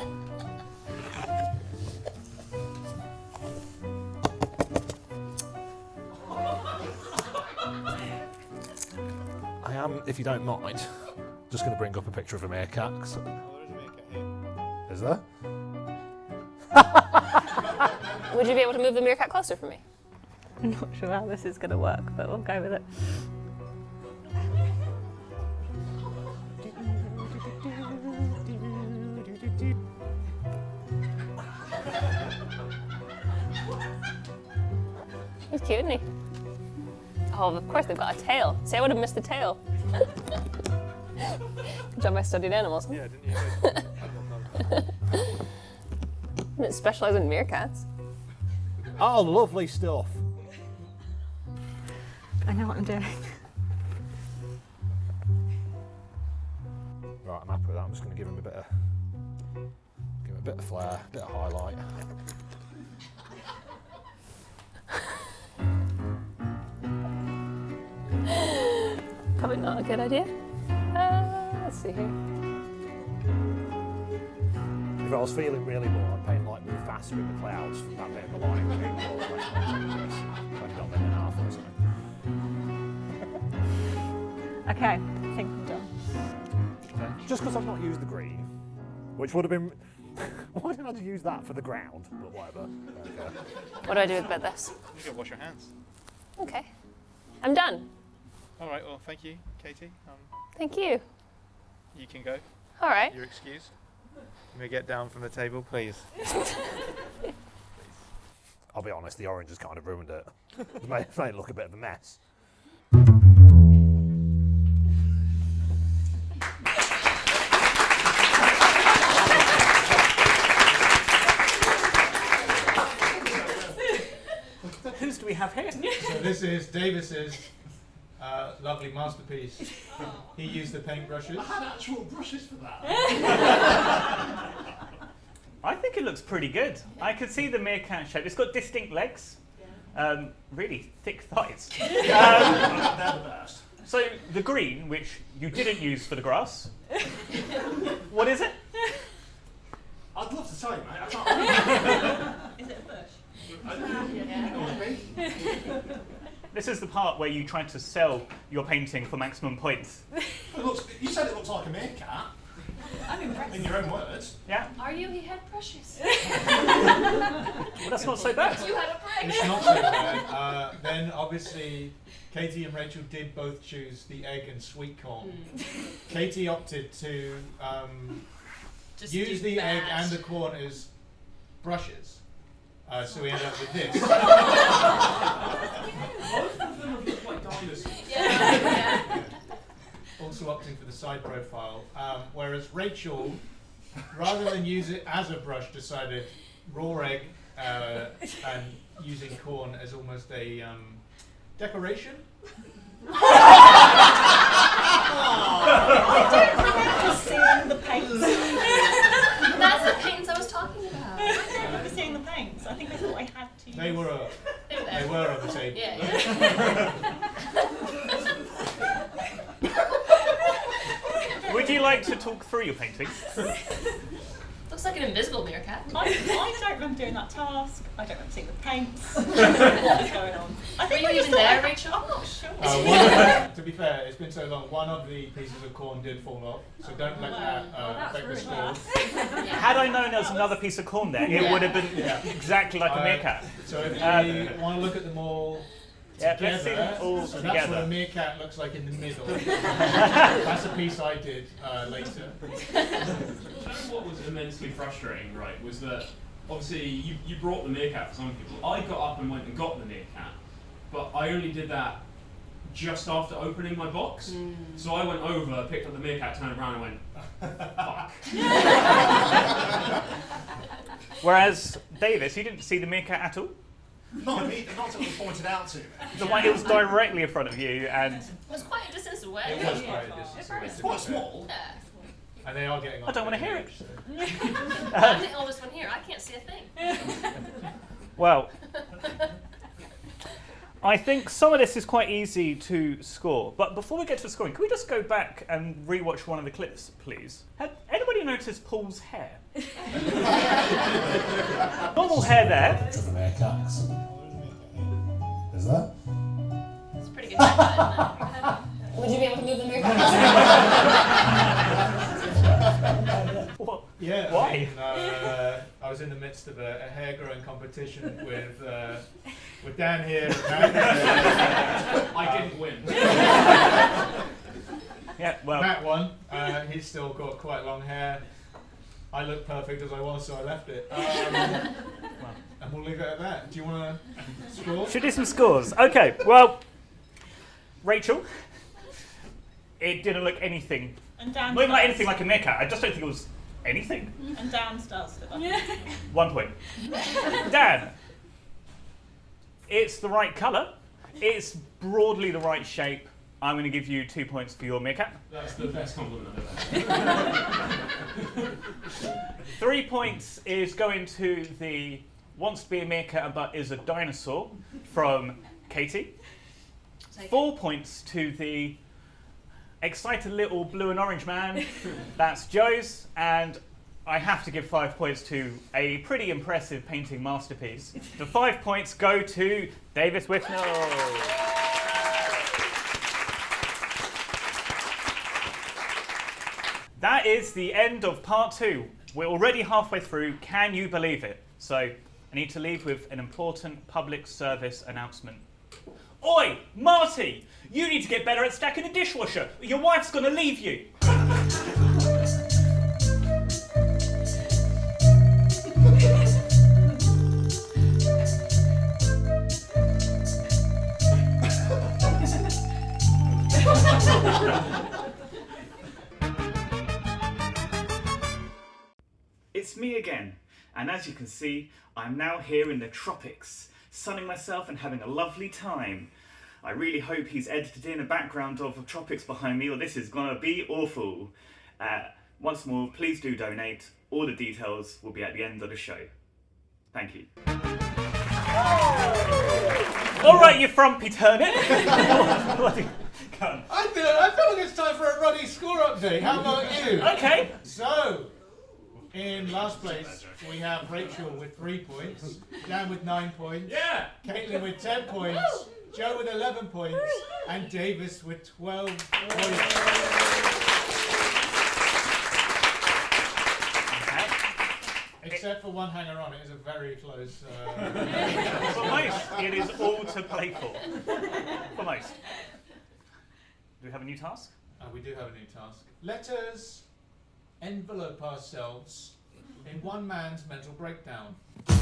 Speaker 11: I am, if you don't mind, just going to bring up a picture of a meerkat.
Speaker 10: Oh, there's a meerkat here.
Speaker 11: Is there?
Speaker 6: Would you be able to move the meerkat closer for me?
Speaker 8: I'm not sure how this is going to work, but we'll go with it.
Speaker 6: He's cute, isn't he? Oh, of course they've got a tail. See, I would have missed the tail. Good job I studied animals.
Speaker 10: Yeah, didn't you?
Speaker 6: Didn't specialize in meerkats.
Speaker 11: Oh, lovely stuff.
Speaker 8: I know what I'm doing.
Speaker 11: Right, I'm happy with that. I'm just going to give him a bit of bit of flair, a bit of highlight.
Speaker 12: Probably not a good idea. Let's see here.
Speaker 11: If I was feeling really bored, I'd paint like move faster in the clouds from that bit of the line. Like I've got a minute and a half or something.
Speaker 2: Okay, I think I'm done.
Speaker 11: Okay. Just because I've not used the green, which would have been. Why didn't I just use that for the ground? But whatever. Okay.
Speaker 12: What do I do about this?
Speaker 10: You can wash your hands.
Speaker 12: Okay. I'm done.
Speaker 10: All right. Well, thank you, Katie.
Speaker 12: Thank you.
Speaker 10: You can go.
Speaker 12: All right.
Speaker 10: You're excused. Can we get down from the table, please?
Speaker 11: I'll be honest, the orange has kind of ruined it. It's made it look a bit of a mess.
Speaker 4: Whose do we have here?
Speaker 5: So this is Davis's lovely masterpiece. He used the paintbrushes.
Speaker 3: I had actual brushes for that.
Speaker 4: I think it looks pretty good. I can see the meerkat shape. It's got distinct legs, really thick thighs.
Speaker 3: They're the best.
Speaker 4: So the green, which you didn't use for the grass, what is it?
Speaker 3: I'd love to tell you, mate. I can't.
Speaker 2: Is it a bush?
Speaker 4: This is the part where you try to sell your painting for maximum points.
Speaker 3: You said it looks like a meerkat.
Speaker 2: I'm impressed.
Speaker 3: In your own words.
Speaker 4: Yeah?
Speaker 6: Are you? He had brushes.
Speaker 4: Well, that's not so bad.
Speaker 6: You had a break.
Speaker 5: It's not so bad. Then obviously Katie and Rachel did both choose the egg and sweet corn. Katie opted to
Speaker 6: Just
Speaker 5: use
Speaker 6: do
Speaker 5: the
Speaker 6: that.
Speaker 5: egg and the corn as brushes. So we end up with this.
Speaker 1: Both of them look like dinosaurs.
Speaker 6: Yeah.
Speaker 5: Also opting for the side profile, whereas Rachel, rather than use it as a brush, decided raw egg and using corn as almost a decoration.
Speaker 2: I don't remember seeing the paints.
Speaker 6: That's the paints I was talking about.
Speaker 2: I don't remember seeing the paints. I think I thought I had to use.
Speaker 5: They were on the table.
Speaker 6: Yeah.
Speaker 4: Would you like to talk through your painting?
Speaker 6: Looks like an invisible meerkat.
Speaker 2: I don't remember doing that task. I don't remember seeing the paints. What was going on? I
Speaker 6: Were
Speaker 2: think
Speaker 6: you
Speaker 2: I just
Speaker 6: even
Speaker 2: thought
Speaker 6: there,
Speaker 2: I-
Speaker 6: Rachel?
Speaker 2: I'm not sure.
Speaker 5: To be fair, it's been so long. One of the pieces of corn did fall off, so don't let that affect the score.
Speaker 4: Had I known there was another piece of corn there, it would have been exactly like a meerkat.
Speaker 5: So if you want to look at them all
Speaker 4: Yeah,
Speaker 5: together,
Speaker 4: let's see them all
Speaker 5: so that's what
Speaker 4: together.
Speaker 5: a meerkat looks like in the middle. That's a piece I did later.
Speaker 1: What was immensely frustrating, right, was that obviously you brought the meerkat for some people. I got up and went and got the meerkat, but I only did that just after opening my box. So I went over, picked up the meerkat, turned around and went, fuck.
Speaker 4: Whereas Davis, you didn't see the meerkat at all.
Speaker 3: Not until it was pointed out to me.
Speaker 4: The one it was directly in front of you, and
Speaker 6: It was quite a distance away.
Speaker 5: It was quite a distance away.
Speaker 3: It's quite small.
Speaker 6: Yeah.
Speaker 5: And they are getting on.
Speaker 4: I don't want to hear it.
Speaker 6: I'm the oldest one here. I can't see a thing.
Speaker 4: Well, I think some of this is quite easy to score. But before we get to the scoring, can we just go back and rewatch one of the clips, please? Had anybody noticed Paul's hair? Normal hair there.
Speaker 11: Picture of a meerkat. Is that?
Speaker 6: It's a pretty good haircut, isn't it? Would you be able to move the meerkat?
Speaker 4: What?
Speaker 5: Yeah.
Speaker 4: Why?
Speaker 5: I mean, I was in the midst of a hair growing competition with Dan here. And
Speaker 1: I didn't win.
Speaker 4: Yeah, well,
Speaker 5: Matt won. He's still got quite long hair. I look perfect as I was, so I left it. And we'll leave it at that. Do you want to score?
Speaker 4: should do some scores. Okay, well, Rachel, it didn't look anything.
Speaker 2: And Dan.
Speaker 4: Not even like anything like a meerkat. I just don't think it was anything.
Speaker 2: And Dan's does.
Speaker 4: 1 point. Dan, it's the right colour. It's broadly the right shape. I'm going to give you 2 points for your meerkat.
Speaker 1: That's the best compliment I've ever had.
Speaker 4: 3 points is going to the wants to be a meerkat but is a dinosaur from Katie. 4 points to the excited little blue and orange man, that's Joe's, and I have to give 5 points to a pretty impressive painting masterpiece. The 5 points go to Davis Withnall. That is the end of part 2. We're already halfway through, can you believe it? So I need to leave with an important public service announcement. Oi, Marty! You need to get better at stacking a dishwasher. Your wife's gonna leave you. It's me again, and as you can see, I'm now here in the tropics, sunning myself and having a lovely time. I really hope he's edited in a background of the tropics behind me, or this is gonna be awful. Once more, please do donate. All the details will be at the end of the show. Thank you. All right, you frumpy turnip.
Speaker 5: I feel like it's time for a ruddy score update. How about you?
Speaker 4: Okay.
Speaker 5: So, in last place, we have Rachel with 3 points, Dan with 9 points,
Speaker 1: Yeah!
Speaker 5: Caitlin with 10 points, Joe with 11 points, and Davis with 12 points. Except for one hanger on, it is a very close.
Speaker 4: For most, it is all to play for. For most. Do we have a new task?
Speaker 5: We do have a new task. Let us envelope ourselves in one man's mental breakdown.
Speaker 9: Go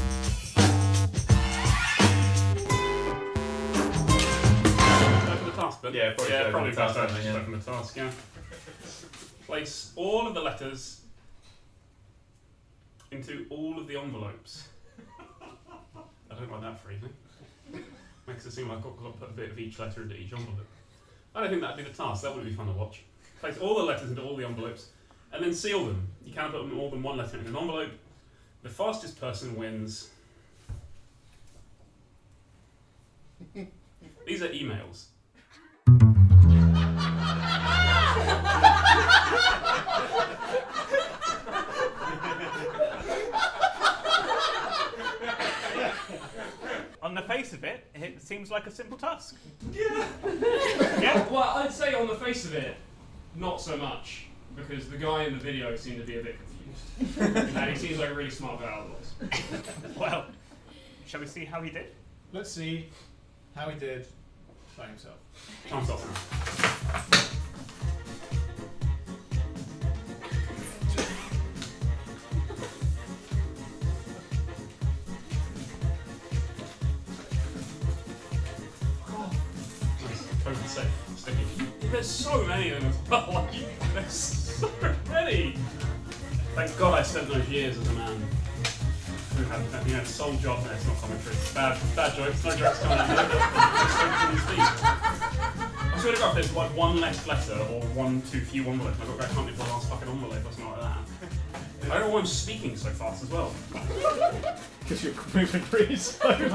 Speaker 9: for the task, then.
Speaker 10: Yeah, probably
Speaker 9: best
Speaker 10: task,
Speaker 9: to
Speaker 10: yeah.
Speaker 9: go for the task, yeah. Place all of the letters into all of the envelopes. I don't like that phrasing. Makes it seem like I've got to put a bit of each letter into each envelope. I don't think that'd be the task. That would be fun to watch. Place all the letters into all the envelopes and then seal them. You can't put more than one letter in an envelope. The fastest person wins. These are emails.
Speaker 4: On the face of it, it seems like a simple task.
Speaker 1: Yeah.
Speaker 4: Yeah?
Speaker 1: Well, I'd say on the face of it, not so much, because the guy in the video seemed to be a bit confused. And he seems like a really smart guy otherwise.
Speaker 4: Well, shall we see how he did?
Speaker 5: Let's see how he did by himself.
Speaker 9: Time stops now. COVID safe, sticky. There's so many of them as well. Like, there's so many. Thank God I spent those years as a man who had sole job there. It's not commentary. Bad jokes. No jokes coming in. I swear to God, if there's like one less letter or one too few envelopes, I've got to go hunting for the last fucking envelope or something like that. I don't know why I'm speaking so fast as well.
Speaker 11: Because you're moving pretty slowly.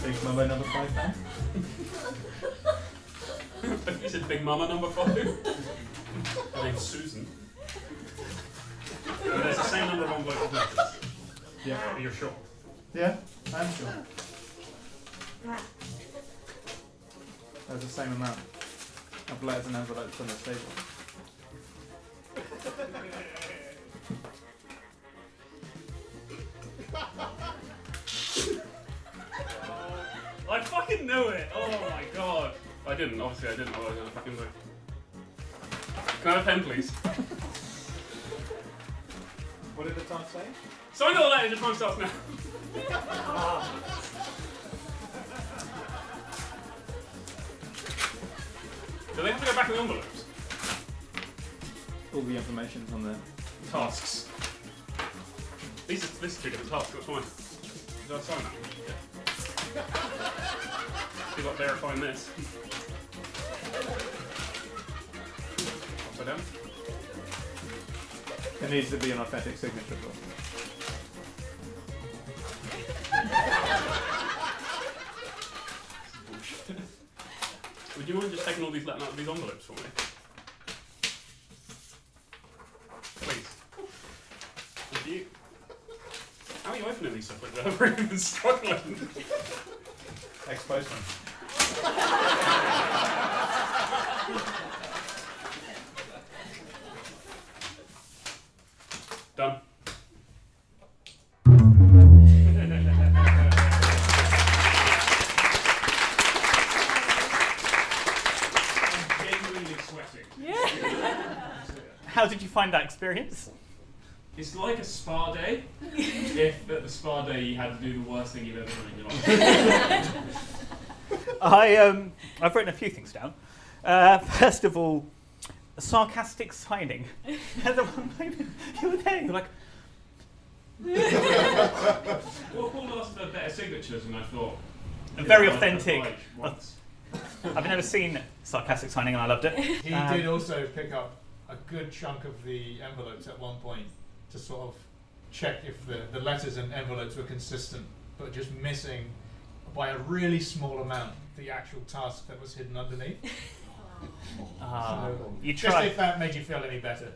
Speaker 11: Big Mama number 5 now.
Speaker 9: You said Big Mama number 5? Her name's Susan. And there's the same number of envelopes as letters.
Speaker 11: Yeah.
Speaker 9: Are you sure?
Speaker 11: Yeah, I'm sure. There's the same amount of letters and envelopes on this table.
Speaker 1: I fucking knew it! Oh my god.
Speaker 9: I didn't, obviously I didn't, otherwise I was fucking do it. Can I have a pen, please?
Speaker 11: What did the task say?
Speaker 9: Sign all the letters, your time starts now. Do they have to go back in the envelopes?
Speaker 11: All the information's on there.
Speaker 9: Tasks. This is 2 different tasks, which one? Did I sign that? Good luck verifying this. down.
Speaker 5: It needs to be an authentic signature.
Speaker 9: Would you mind just taking all these letting out of these envelopes for me? Please. Thank you. How are you opening these stuff like that? I'm really struggling.
Speaker 10: Ex-postman.
Speaker 9: Done.
Speaker 4: How did you find that experience?
Speaker 1: It's like a spa day, if at the spa day you had to do the worst thing you've ever done in your life.
Speaker 4: I've written a few things down. First of all, a sarcastic signing. The one moment you were there, you were like,
Speaker 1: Well, Paul asked for better signatures, and I thought...
Speaker 4: very
Speaker 1: yeah,
Speaker 4: authentic.
Speaker 1: I'd once.
Speaker 4: I've never seen sarcastic signing and I loved it.
Speaker 5: He did also pick up a good chunk of the envelopes at one point to sort of check if the letters and envelopes were consistent, but just missing by a really small amount the actual task that was hidden underneath. So,
Speaker 4: you
Speaker 5: just
Speaker 4: tried.
Speaker 5: if that made you feel any better.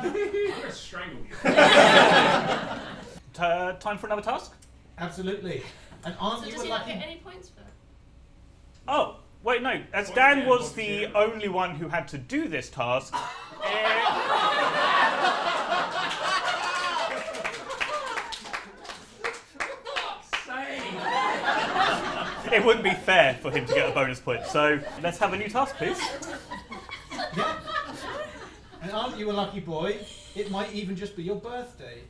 Speaker 1: I'm going to strangle you.
Speaker 4: Time for another task?
Speaker 5: Absolutely. And aren't
Speaker 6: So
Speaker 5: you
Speaker 6: does he not
Speaker 5: lucky?
Speaker 6: get any points for that?
Speaker 4: Oh, wait, no. As
Speaker 1: Well,
Speaker 4: Dan
Speaker 1: yeah,
Speaker 4: was
Speaker 1: what's
Speaker 4: the
Speaker 1: the-
Speaker 4: only one who had to do this task. It wouldn't be fair for him to get a bonus point. So let's have a new task, please.
Speaker 5: Yeah. And aren't you a lucky boy? It might even just be your birthday.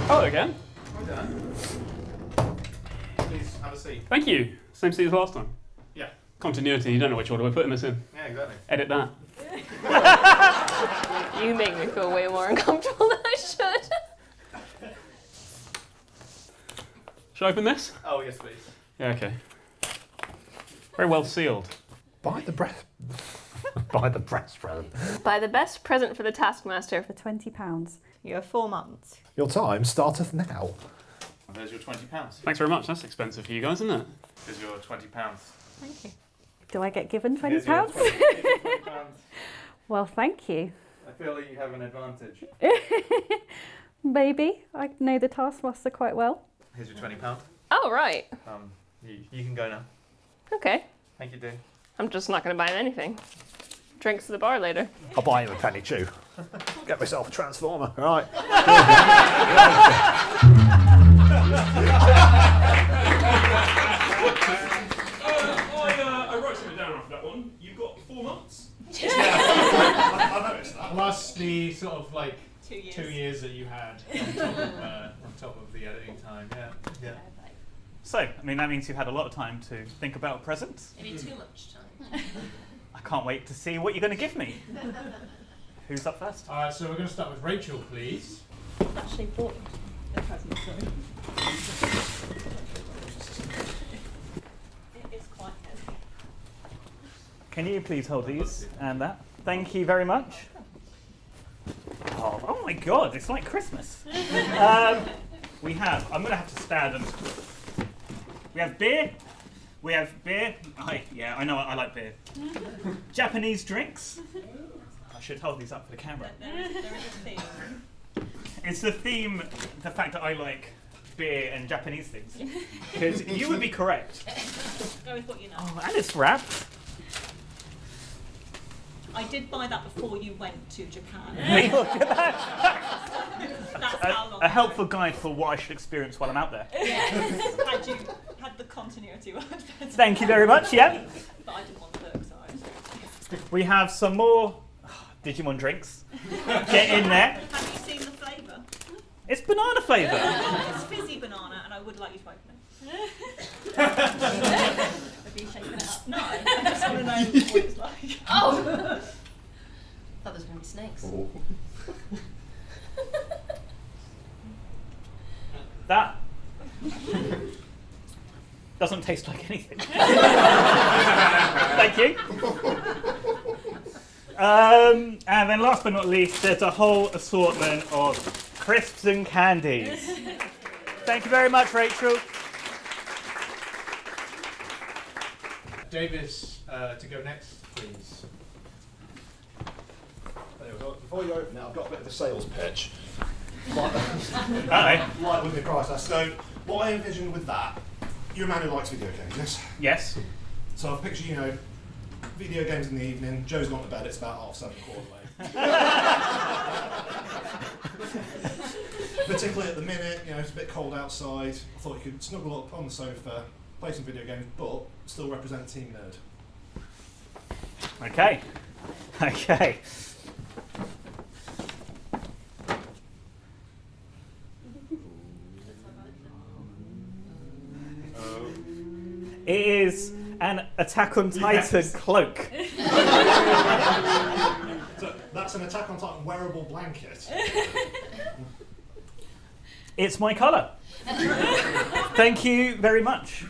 Speaker 9: Hello again.
Speaker 10: Well done. Please have a seat.
Speaker 9: Thank you. Same seat as last time.
Speaker 10: Yeah.
Speaker 9: Continuity, you don't know which order we're putting this in.
Speaker 10: Yeah, exactly.
Speaker 9: Edit that.
Speaker 12: You make me feel way more uncomfortable than I should.
Speaker 9: Should I open this?
Speaker 10: Oh, yes, please.
Speaker 9: Yeah, okay. Very well sealed.
Speaker 11: Buy the breast. Buy the breast present.
Speaker 12: Buy the best present for the Taskmaster for
Speaker 2: £20. You have 4 months.
Speaker 11: Your time starteth now.
Speaker 10: Well, there's your £20.
Speaker 9: Thanks very much. That's expensive for you guys, isn't it?
Speaker 10: There's your £20.
Speaker 2: Thank you.
Speaker 13: Do I get given £20?
Speaker 10: Here's your £20.
Speaker 13: Well, thank you.
Speaker 10: I feel like you have an advantage.
Speaker 13: Maybe. I know the Taskmaster quite well.
Speaker 10: Here's your £20.
Speaker 12: Oh, right.
Speaker 10: You can go now.
Speaker 12: Okay.
Speaker 10: Thank you, Dean.
Speaker 12: I'm just not going to buy him anything. Drinks to the bar later.
Speaker 11: I'll buy him a penny chew. Get myself a transformer, right?
Speaker 1: I wrote something down after that one. You've got 4 months.
Speaker 3: I noticed that.
Speaker 5: Plus the sort of like
Speaker 2: 2 years.
Speaker 5: 2 years that you had on top of the editing time. Yeah. Yeah.
Speaker 4: So, I mean, that means you've had a lot of time to think about presents.
Speaker 6: Maybe too much time.
Speaker 4: I can't wait to see what you're going to give me. Who's up first?
Speaker 5: All right, so we're going to start with Rachel, please.
Speaker 2: I've actually bought a present, sorry. It is quite heavy.
Speaker 4: Can you please hold these and that? Thank you very much. Oh my God, it's like Christmas. We have, I'm going to have to stand and... We have beer. We have beer. I know I like beer. Japanese drinks. I should hold these up for the camera.
Speaker 2: There is a theme.
Speaker 4: It's the theme, the fact that I like beer and Japanese things. Because you would be correct.
Speaker 2: Go with what you know.
Speaker 4: Oh, and it's wrapped.
Speaker 2: I did buy that before you went to Japan. That's how long
Speaker 4: A helpful guide for what I should experience while I'm out there.
Speaker 2: Yes, had the continuity worked better.
Speaker 4: Thank you very much, yeah.
Speaker 2: But I didn't want the book, so
Speaker 4: We have some more Digimon drinks. Get in there.
Speaker 2: Have you seen the flavour?
Speaker 4: It's banana flavour.
Speaker 2: It's fizzy banana, and I would like you to open it. Have you shaken it up? No, I just want to know what it's like.
Speaker 6: Oh! Thought there was going to be snakes.
Speaker 4: That Doesn't taste like anything. Thank you. And then last but not least, there's a whole assortment of crisps and candies. Thank you very much, Rachel.
Speaker 5: Davis, to go next, please.
Speaker 3: There we go. Before you open it, I've got a bit of a sales pitch.
Speaker 4: Aye.
Speaker 3: Like with the process. So, what I envision with that, you're a man who likes video games, yes?
Speaker 4: Yes.
Speaker 3: So I've pictured, you know, video games in the evening, Joe's gone to bed, it's about 7:30, Particularly at the minute, you know, it's a bit cold outside. I thought you could snuggle up on the sofa, play some video games, but still represent Team Nerd.
Speaker 4: Okay. Okay. It is an Attack on Titan cloak.
Speaker 3: So that's an Attack on Titan wearable blanket.
Speaker 4: It's my colour. Thank you very much.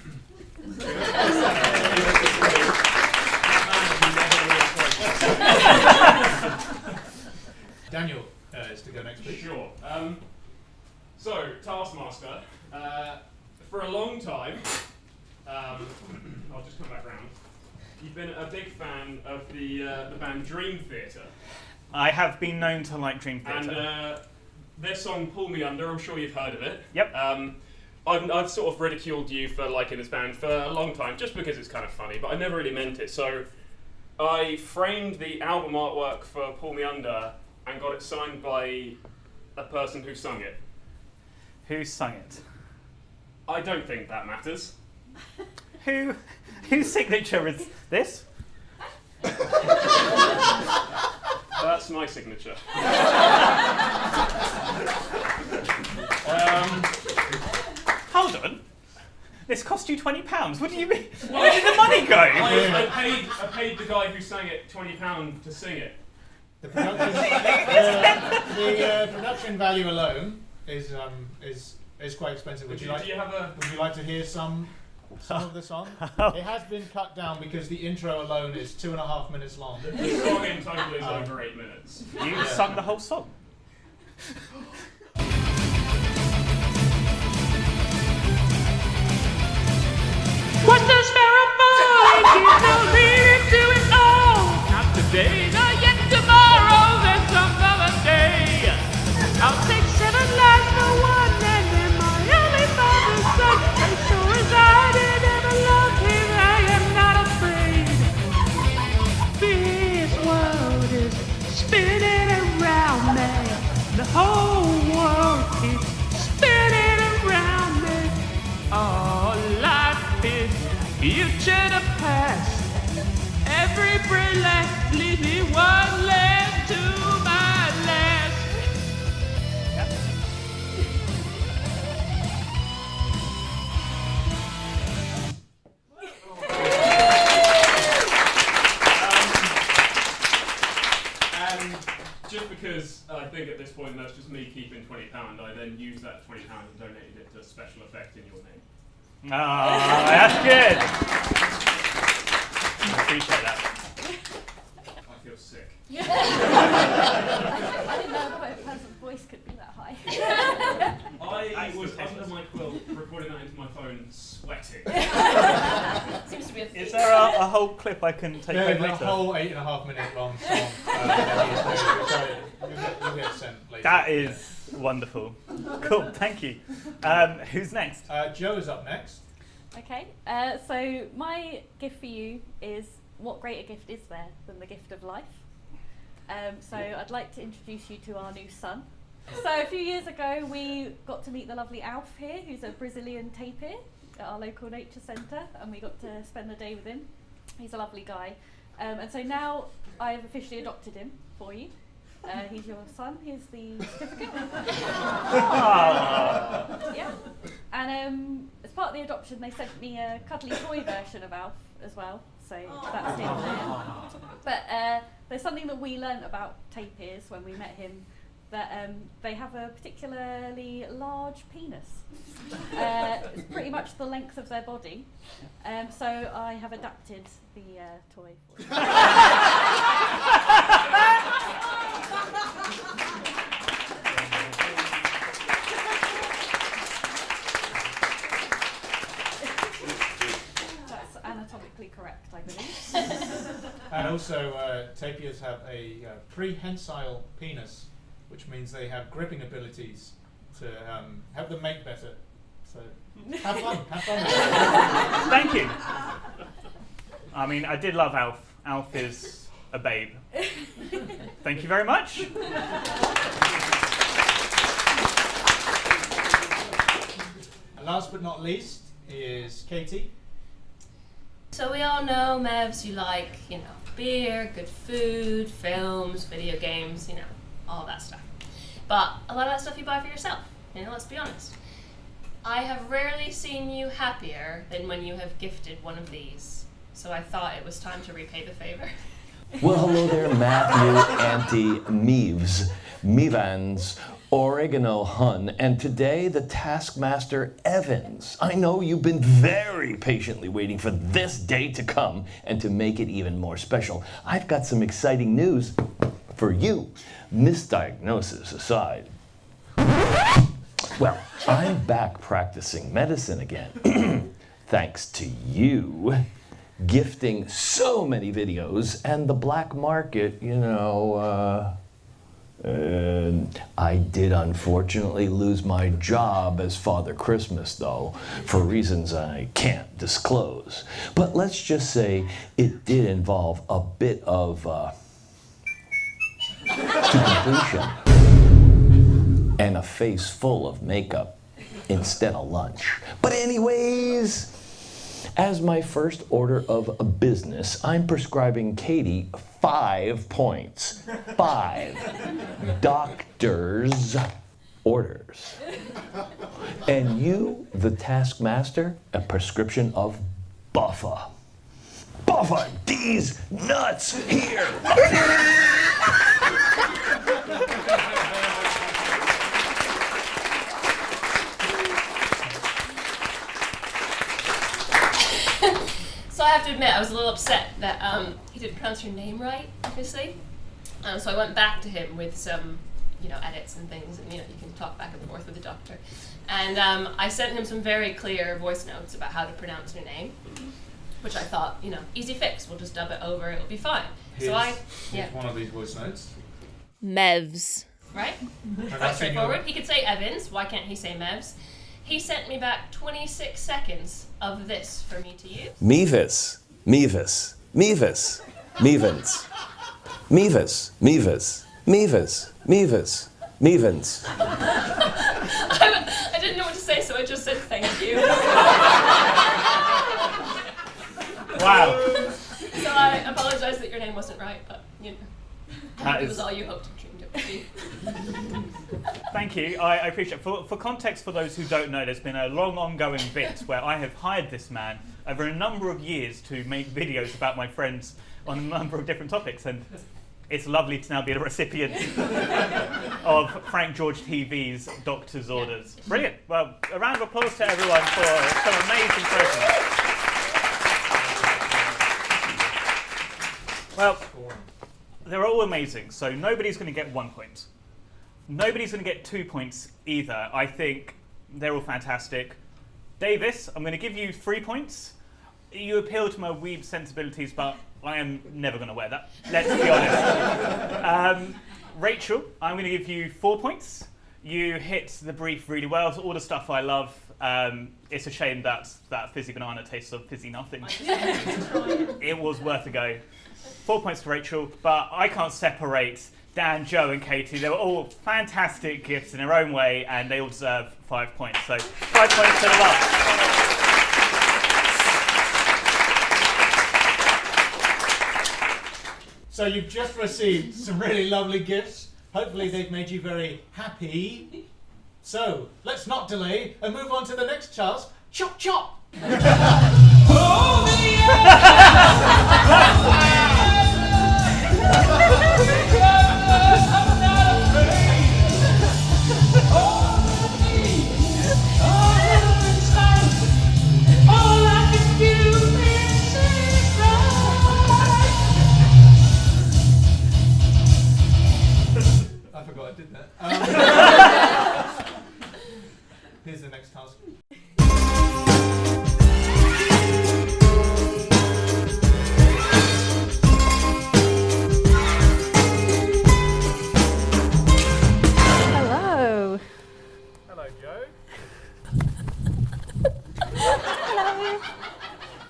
Speaker 5: Daniel is to go next, please.
Speaker 1: Sure. So, Taskmaster, for a long time, I'll just come back round. You've been a big fan of the band Dream Theater.
Speaker 4: I have been known to like Dream Theater.
Speaker 1: And their song "Pull Me Under," I'm sure you've heard of it.
Speaker 4: Yep.
Speaker 1: I've sort of ridiculed you for liking this band for a long time, just because it's kind of funny, but I never really meant it. So I framed the album artwork for "Pull Me Under" and got it signed by a person who sung it.
Speaker 4: Who sung it?
Speaker 1: I don't think that matters.
Speaker 4: Whose signature is this?
Speaker 1: That's my signature.
Speaker 4: Hold on. This cost you £20. What do you mean? Where did the money go?
Speaker 1: I paid the guy who sang it £20 to sing it.
Speaker 5: The production, production value alone is quite expensive. Would you like to hear some of the song? It has been cut down because the intro alone is 2.5 minutes long.
Speaker 1: The song in total is over 8 minutes.
Speaker 4: You sung the whole song.
Speaker 14: What's the sparrow boy? Keep no leading to it all. Not today, not yet tomorrow, then some other day. I'll take 7 lives for one, and then my only father's son. As sure as I did ever love him, I am not afraid. This world is spinning around me. The whole world keeps spinning around me. Oh, life is future to past. Every breath left leaves me one left to my last.
Speaker 1: And just because I think at this point that's just me keeping £20, I then used that £20 and donated it to special effect in your name.
Speaker 4: Ah, that's good. I appreciate that.
Speaker 1: I feel sick.
Speaker 8: I didn't know quite a person's voice could be that high.
Speaker 1: I was under my quilt recording that into my phone, sweating.
Speaker 6: Seems to be a theme.
Speaker 4: Is there a whole clip I can take
Speaker 5: There's
Speaker 4: home
Speaker 5: a
Speaker 4: later?
Speaker 5: whole 8.5 minute long song. You'll get sent later.
Speaker 4: That is wonderful. Cool, thank you. Who's next?
Speaker 5: Joe is up next.
Speaker 8: Okay, so my gift for you is, what greater gift is there than the gift of life? So I'd like to introduce you to our new son. So a few years ago we got to meet the lovely Alf here, who's a Brazilian tapir at our local nature centre, and we got to spend the day with him. He's a lovely guy. And so now I've officially adopted him for you. He's your son. Here's the certificate. Yeah. And as part of the adoption, they sent me a cuddly toy version of Alf as well. So that's him there. But there's something that we learnt about tapirs when we met him, that they have a particularly large penis. It's pretty much the length of their body. So I have adapted the toy for you. That's anatomically correct, I believe.
Speaker 5: And also, tapirs have a prehensile penis, which means they have gripping abilities to help them mate better. So have fun, have fun with it.
Speaker 4: Thank you. I mean, I did love Alf. Alf is a babe. Thank you very much.
Speaker 5: And last but not least is Katie.
Speaker 6: So we all know, Mevs, you like, beer, good food, films, video games, all that stuff. But a lot of that stuff you buy for yourself, let's be honest. I have rarely seen you happier than when you have gifted one of these. So I thought it was time to repay the favor.
Speaker 15: Well, hello there, Matthew, Auntie, Meeves, Mevans, Oregano Hun, and today the Taskmaster Evans. I know you've been very patiently waiting for this day to come, and to make it even more special, I've got some exciting news for you, misdiagnosis aside. Well, I'm back practicing medicine again, thanks to you. Gifting so many videos, and the black market, I did unfortunately lose my job as Father Christmas, though, for reasons I can't disclose. But let's just say it did involve a bit of, to completion, and a face full of makeup instead of lunch. But anyways, as my first order of business, I'm prescribing Katie 5 points. 5 doctor's orders. And you, the Taskmaster, a prescription of Buffa. Buffa these nuts here!
Speaker 6: So I have to admit, I was a little upset that he didn't pronounce your name right, obviously. So I went back to him with some, edits and things, and you can talk back and forth with the doctor. And I sent him some very clear voice notes about how to pronounce your name, which I thought, easy fix. We'll just dub it over, it'll be fine.
Speaker 5: Here's one of these voice notes.
Speaker 6: Mevs. Right? Quite
Speaker 5: Straightforward.
Speaker 6: straightforward. He could say Evans. Why can't he say Mevs? He sent me back 26 seconds of this for me to use.
Speaker 15: Mevis, Mevis, Mevis, Mevans, Mevis, Mevis, Mevis, Mevis, Mevans.
Speaker 6: I didn't know what to say, so I just said thank you.
Speaker 4: Wow.
Speaker 6: So I apologize that your name wasn't right, but
Speaker 4: That
Speaker 6: it was
Speaker 4: is-
Speaker 6: all you hoped and dreamed it would be.
Speaker 4: Thank you. I appreciate it. For context, for those who don't know, there's been a long ongoing bit where I have hired this man over a number of years to make videos about my friends on a number of different topics, and it's lovely to now be a recipient of Frank George TV's Doctor's Orders. Brilliant. Well, a round of applause to everyone for some amazing presents. Well, they're all amazing, so nobody's going to get 1 point. Nobody's going to get 2 points either. I think they're all fantastic. Davis, I'm going to give you 3 points. You appeal to my weeb sensibilities, but I am never going to wear that. Let's be honest. Rachel, I'm going to give you 4 points. You hit the brief really well. It's all the stuff I love. It's a shame that fizzy banana tastes of fizzy nothing. It was worth a go. 4 points to Rachel, but I can't separate Dan, Joe, and Katie. They were all fantastic gifts in their own way, and they all deserve 5 points. So 5 points to the lot.
Speaker 5: So you've just received some really lovely gifts. Hopefully they've made you very happy. So let's not delay and move on to the next task. Chop chop!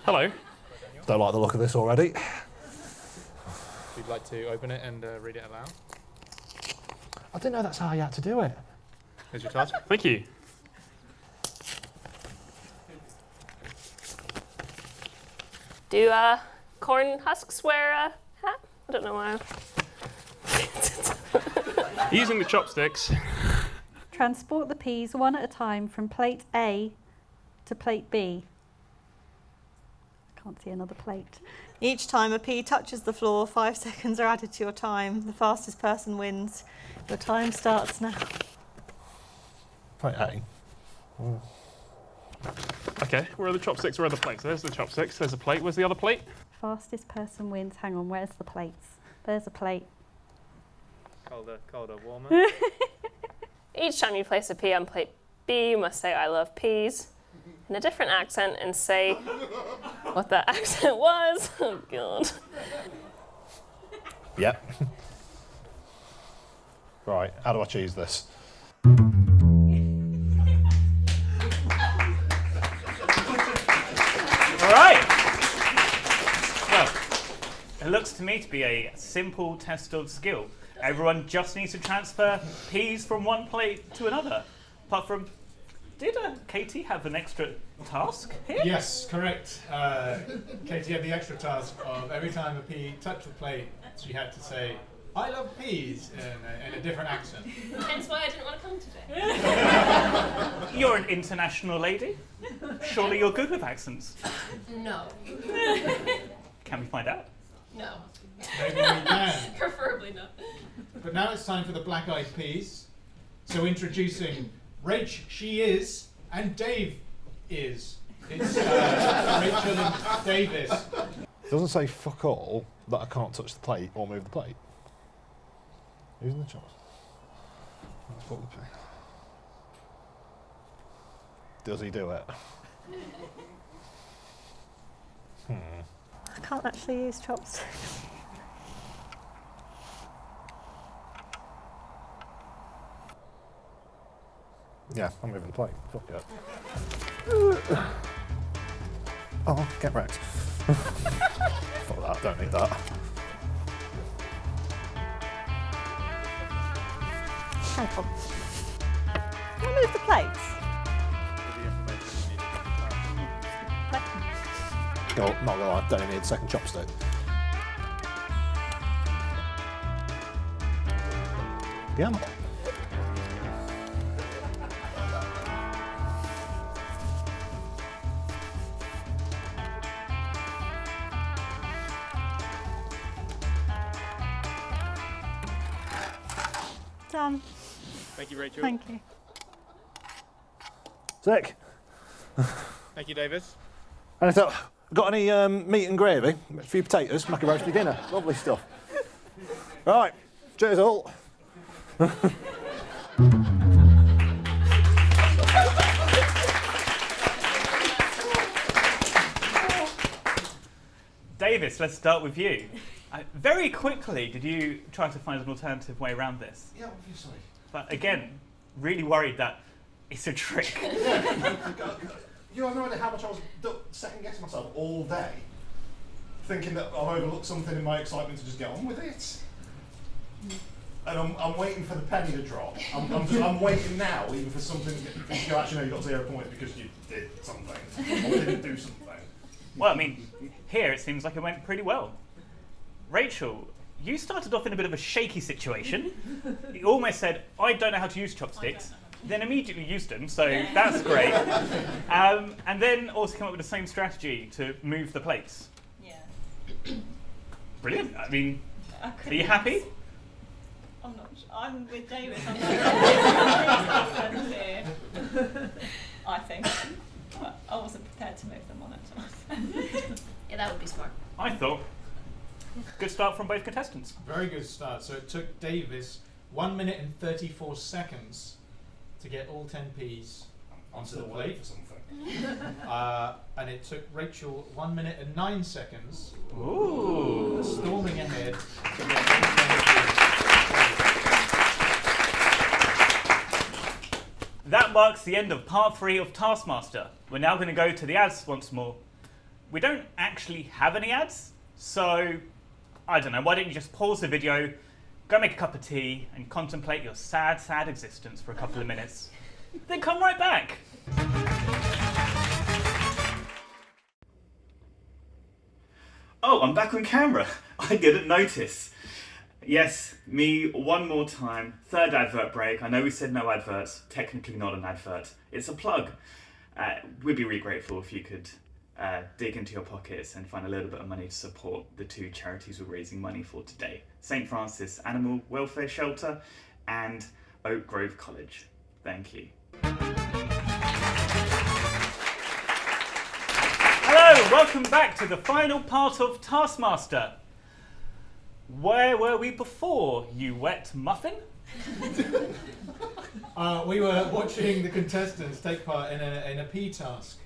Speaker 9: Hello.
Speaker 11: Don't like the look of this already.
Speaker 10: If you'd like to open it and read it aloud.
Speaker 11: I didn't know that's how you had to do it.
Speaker 10: Here's your task.
Speaker 9: Thank you.
Speaker 12: Do corn husks wear a hat? I don't know why.
Speaker 9: Using the chopsticks.
Speaker 13: Transport the peas one at a time from plate A to plate B. I can't see another plate.
Speaker 2: Each time a pea touches the floor, 5 seconds are added to your time. The fastest person wins. Your time starts now.
Speaker 11: Plate A. Mm.
Speaker 9: Okay, where are the chopsticks? Where are the plates? There's the chopsticks. There's a plate. Where's the other plate?
Speaker 13: Fastest person wins. Hang on, where's the plates? There's a plate.
Speaker 10: Colder, warmer.
Speaker 12: Each time you place a pea on plate B, you must say, I love peas, in a different accent and say what that accent was. Oh, God.
Speaker 11: Yep. Right, how do I choose this?
Speaker 4: All right. Well, it looks to me to be a simple test of skill. Everyone just needs to transfer peas from one plate to another. Apart from, did Katie have an extra task here?
Speaker 5: Yes, correct. Katie had the extra task of every time a pea touched the plate, she had to say, I love peas, in a different accent.
Speaker 6: Hence why I didn't want to come today.
Speaker 4: You're an international lady. Surely you're good with accents.
Speaker 6: No.
Speaker 4: Can we find out?
Speaker 6: No.
Speaker 5: Maybe we can.
Speaker 6: Preferably not.
Speaker 5: But now it's time for the Black Eyed Peas. So introducing Rach, she is, and Dave is. It's Rachel and Davis.
Speaker 11: It doesn't say fuck all that I can't touch the plate or move the plate. Using the chops. Let's put the plate. Does he do it?
Speaker 2: I can't actually use chopsticks.
Speaker 11: Yeah, I'm moving the plate. Fuck it. Oh, get wrecked. Fuck that, don't need that.
Speaker 2: Hang on. Can I move the plates?
Speaker 11: No, not gonna lie, don't need a second chopstick. Yeah.
Speaker 2: Done.
Speaker 10: Thank you, Rachel.
Speaker 2: Thank you.
Speaker 11: Sick.
Speaker 10: Thank you, Davis.
Speaker 11: And I thought, got any meat and gravy? A few potatoes, make a roasted dinner. Lovely stuff. Right, cheers all.
Speaker 4: Davis, let's start with you. Very quickly, did you try to find an alternative way around this?
Speaker 3: Yeah, obviously.
Speaker 4: But again, really worried that it's a trick.
Speaker 3: You have no idea how much I was second guessing myself all day, thinking that I've overlooked something in my excitement to just get on with it. And I'm waiting for the penny to drop. I'm waiting now, even for something to go, actually, no, you got 0 points because you did something, or didn't do something.
Speaker 4: Well, I mean, here it seems like it went pretty well. Rachel, you started off in a bit of a shaky situation. You almost said, I don't know how to use chopsticks, then immediately used them, so that's great. And then also came up with the same strategy to move the plates.
Speaker 2: Yeah.
Speaker 4: Brilliant. I mean, are you happy?
Speaker 2: I'm not. I'm with David. I'm not here. I think. I wasn't prepared to move them on it.
Speaker 6: Yeah, that would be smart.
Speaker 4: I thought. Good start from both contestants.
Speaker 5: Very good start. So it took Davis 1 minute and 34 seconds to get all 10 peas onto the plate.
Speaker 3: For something.
Speaker 5: And it took Rachel 1 minute and 9 seconds.
Speaker 4: Ooh.
Speaker 5: Storming ahead to get all 10 peas.
Speaker 4: That marks the end of part 3 of Taskmaster. We're now going to go to the ads once more. We don't actually have any ads, so I don't know, why don't you just pause the video, go make a cup of tea, and contemplate your sad, sad existence for a couple of minutes. Then come right back. Oh, I'm back on camera. I didn't notice. Yes, me one more time. Third advert break. I know we said no adverts. Technically not an advert. It's a plug. We'd be really grateful if you could dig into your pockets and find a little bit of money to support the 2 charities we're raising money for today. St. Francis Animal Welfare Shelter and Oak Grove College. Thank you. Hello, welcome back to the final part of Taskmaster. Where were we before, you wet muffin?
Speaker 5: We were watching the contestants take part in a pee task.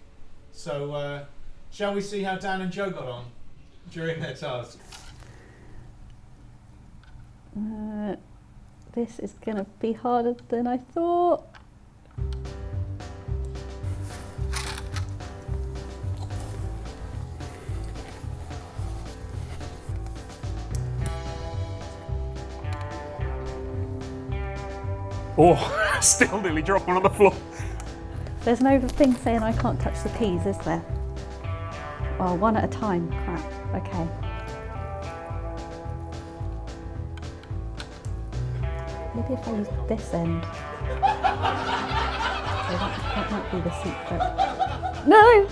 Speaker 5: So, shall we see how Dan and Joe got on during their task?
Speaker 13: This is going to be harder than I thought.
Speaker 9: Oh, still nearly dropped one on the floor.
Speaker 13: There's no thing saying I can't touch the peas, is there? Oh, one at a time. Crap. Okay. Maybe if I use this end. So that might be the secret. No!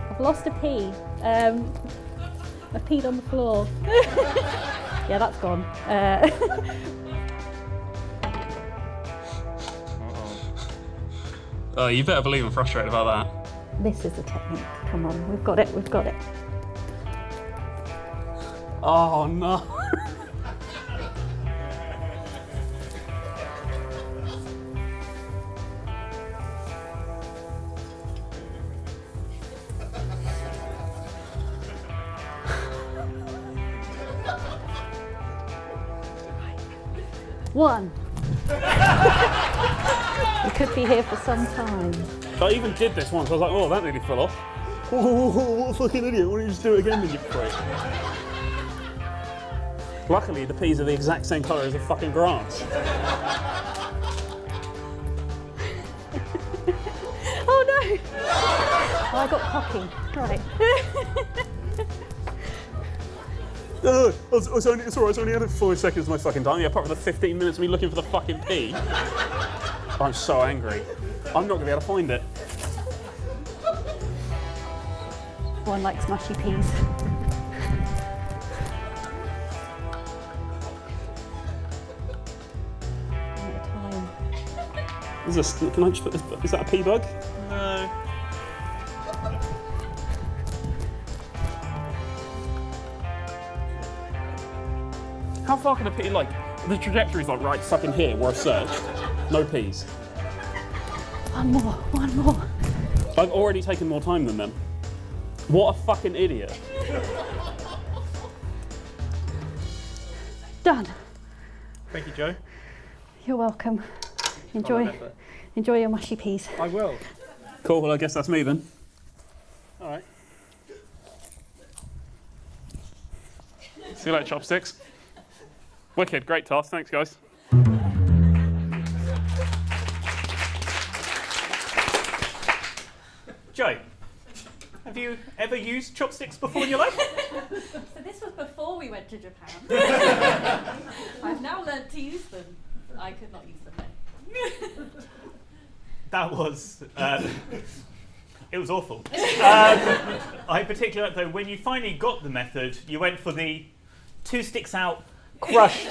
Speaker 13: I've lost a pea. I peed on the floor. Yeah, that's gone.
Speaker 9: Oh, you better believe I'm frustrated about that.
Speaker 13: This is the technique. Come on, we've got it, we've got it.
Speaker 9: Oh no.
Speaker 13: One. We could be here for some time.
Speaker 9: I even did this once. I was like, oh, that nearly fell off. Oh, what a fucking idiot. Why don't you just do it again, then, you prick? Luckily, the peas are the exact same colour as the fucking grass.
Speaker 13: Oh no! Oh, I got cocky. Right.
Speaker 9: It's alright, it's only had 4 seconds of my fucking time. Yeah, apart from the 15 minutes of me looking for the fucking pea. I'm so angry. I'm not going to be able to find it.
Speaker 13: One likes mushy peas. One at a time.
Speaker 9: Can I just put this? Is that a pea bug?
Speaker 4: No.
Speaker 9: How far can a pea, like, the trajectory's like right fucking here where I've searched. No peas.
Speaker 13: One more, one more.
Speaker 9: I've already taken more time than them. What a fucking idiot.
Speaker 13: Done.
Speaker 5: Thank you, Joe.
Speaker 13: You're welcome. Enjoy your mushy peas.
Speaker 5: I will.
Speaker 9: Cool, well I guess that's me then. Alright. See you later, chopsticks. Wicked, great task, thanks guys.
Speaker 4: Joe, have you ever used chopsticks before in your life?
Speaker 8: So this was before we went to Japan. I've now learnt to use them. I could not use them then.
Speaker 4: That was... it was awful. I particularly like, though, when you finally got the method, you went for the 2 sticks out, crushed,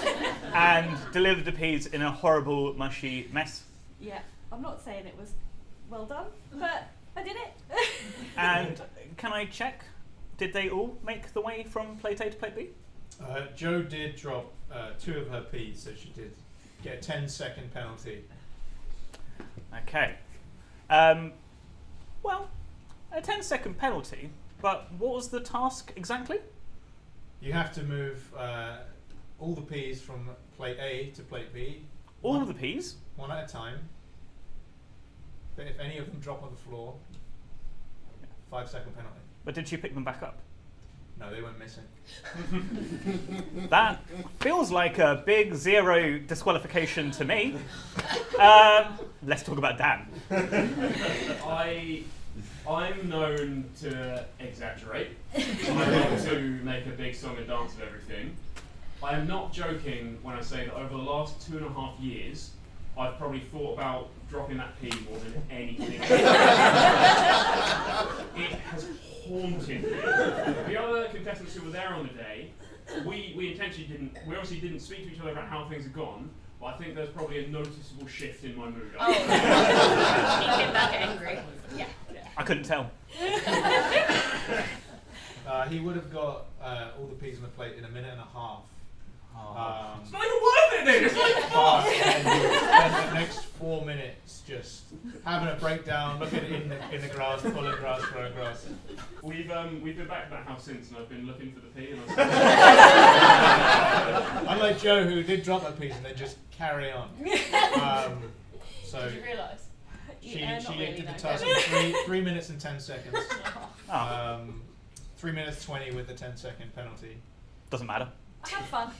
Speaker 4: and delivered the peas in a horrible, mushy mess.
Speaker 8: Yeah, I'm not saying it was well done, but I did it.
Speaker 4: And can I check? Did they all make the way from plate A to plate B?
Speaker 5: Joe did drop 2 of her peas, so she did get a 10-second penalty.
Speaker 4: Okay. Well, a 10-second penalty, but what was the task exactly?
Speaker 5: You have to move all the peas from plate A to plate B.
Speaker 4: All of the peas?
Speaker 5: One at a time. But if any of them drop on the floor, 5-second penalty.
Speaker 4: But did she pick them back up?
Speaker 5: No, they went missing.
Speaker 4: That feels like a big 0 disqualification to me. Let's talk about Dan.
Speaker 1: I'm known to exaggerate. I want to make a big song and dance of everything. I am not joking when I say that over the last 2.5 years, I've probably thought about dropping that pea more than anything else. It has haunted me. The other contestants who were there on the day, we obviously didn't speak to each other about how things had gone, but I think there's probably a noticeable shift in my mood.
Speaker 6: Oh, he came back angry. Yeah.
Speaker 4: I couldn't tell.
Speaker 5: He would have got all the peas on the plate in 1.5 minutes.
Speaker 1: It's not even worth it then! It's like
Speaker 5: and spend the next 4 minutes just having a breakdown, looking in the grass, pulling grass, throwing grass.
Speaker 1: We've been back to that house since, and I've been looking for the pea. And
Speaker 5: Unlike Joe, who did drop her piece and then just carry on. So
Speaker 6: did you realise?
Speaker 5: She did the task in 3 minutes and 10 seconds. 3 minutes 20 with the 10-second penalty.
Speaker 4: Doesn't matter.
Speaker 8: Have fun.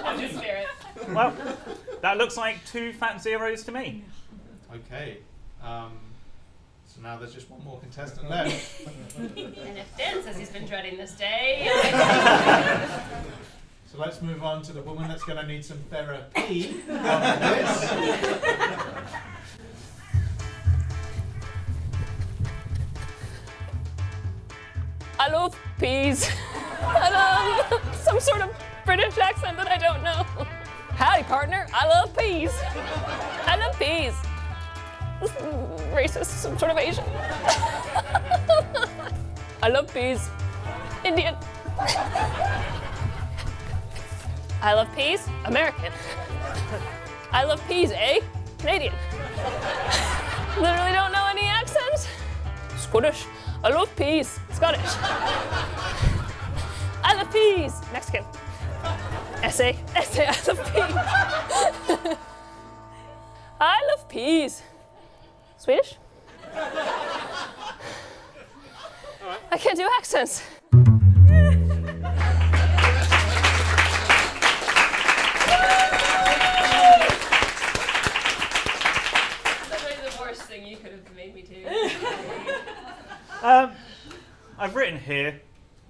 Speaker 6: I'm in spirit.
Speaker 4: Well, that looks like 2 fat 0s to me.
Speaker 5: Okay. So now there's just one more contestant left.
Speaker 6: And if Dan says he's been dreading this day.
Speaker 5: So let's move on to the woman that's going to need some therapy after this.
Speaker 12: I love peas. I love some sort of British accent that I don't know. Howdy, partner. I love peas. I love peas. Racist, some sort of Asian. I love peas. Indian. I love peas. American. I love peas, eh? Canadian. Literally don't know any accents. Scottish. I love peas. Scottish. I love peas. Mexican. Essay. I love peas. I love peas. Swedish? I can't do accents.
Speaker 6: That's the worst thing you could have made me do.
Speaker 4: I've written here,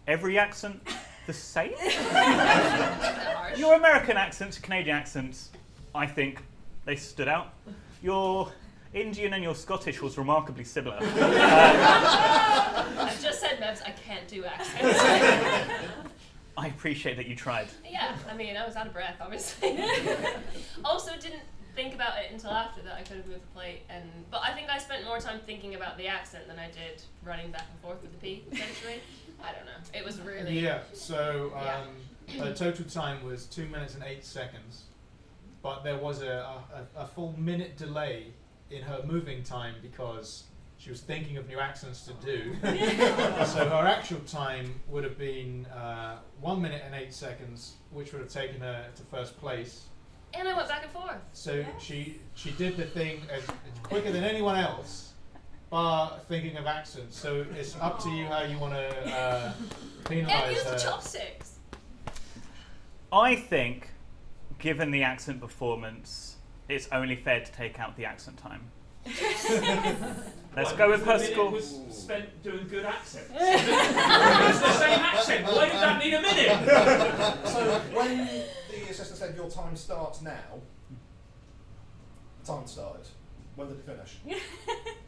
Speaker 4: every accent the same. Your American accents, Canadian accents, I think they stood out. Your Indian and your Scottish was remarkably similar.
Speaker 6: I just said, Mevs, I can't do accents.
Speaker 4: I appreciate that you tried.
Speaker 6: Yeah, I mean, I was out of breath, obviously. Also, didn't think about it until after that I could have moved the plate, but I think I spent more time thinking about the accent than I did running back and forth with the P, essentially. I don't know. It was really...
Speaker 5: Yeah, so the total time was 2 minutes and 8 seconds, but there was a full minute delay in her moving time because she was thinking of new accents to do. So her actual time would have been 1 minute and 8 seconds, which would have taken her to first place.
Speaker 6: And I went back and forth.
Speaker 5: So she did the thing as quicker than anyone else, bar thinking of accents. So it's up to you how you want to penalise her.
Speaker 6: And use the chopsticks.
Speaker 4: I think, given the accent performance, it's only fair to take out the accent time. Let's go with her score.
Speaker 1: It was spent doing good accents. It's the same accent. Why did that need a minute?
Speaker 3: So when the assistant said your time starts now, time started. When did it finish?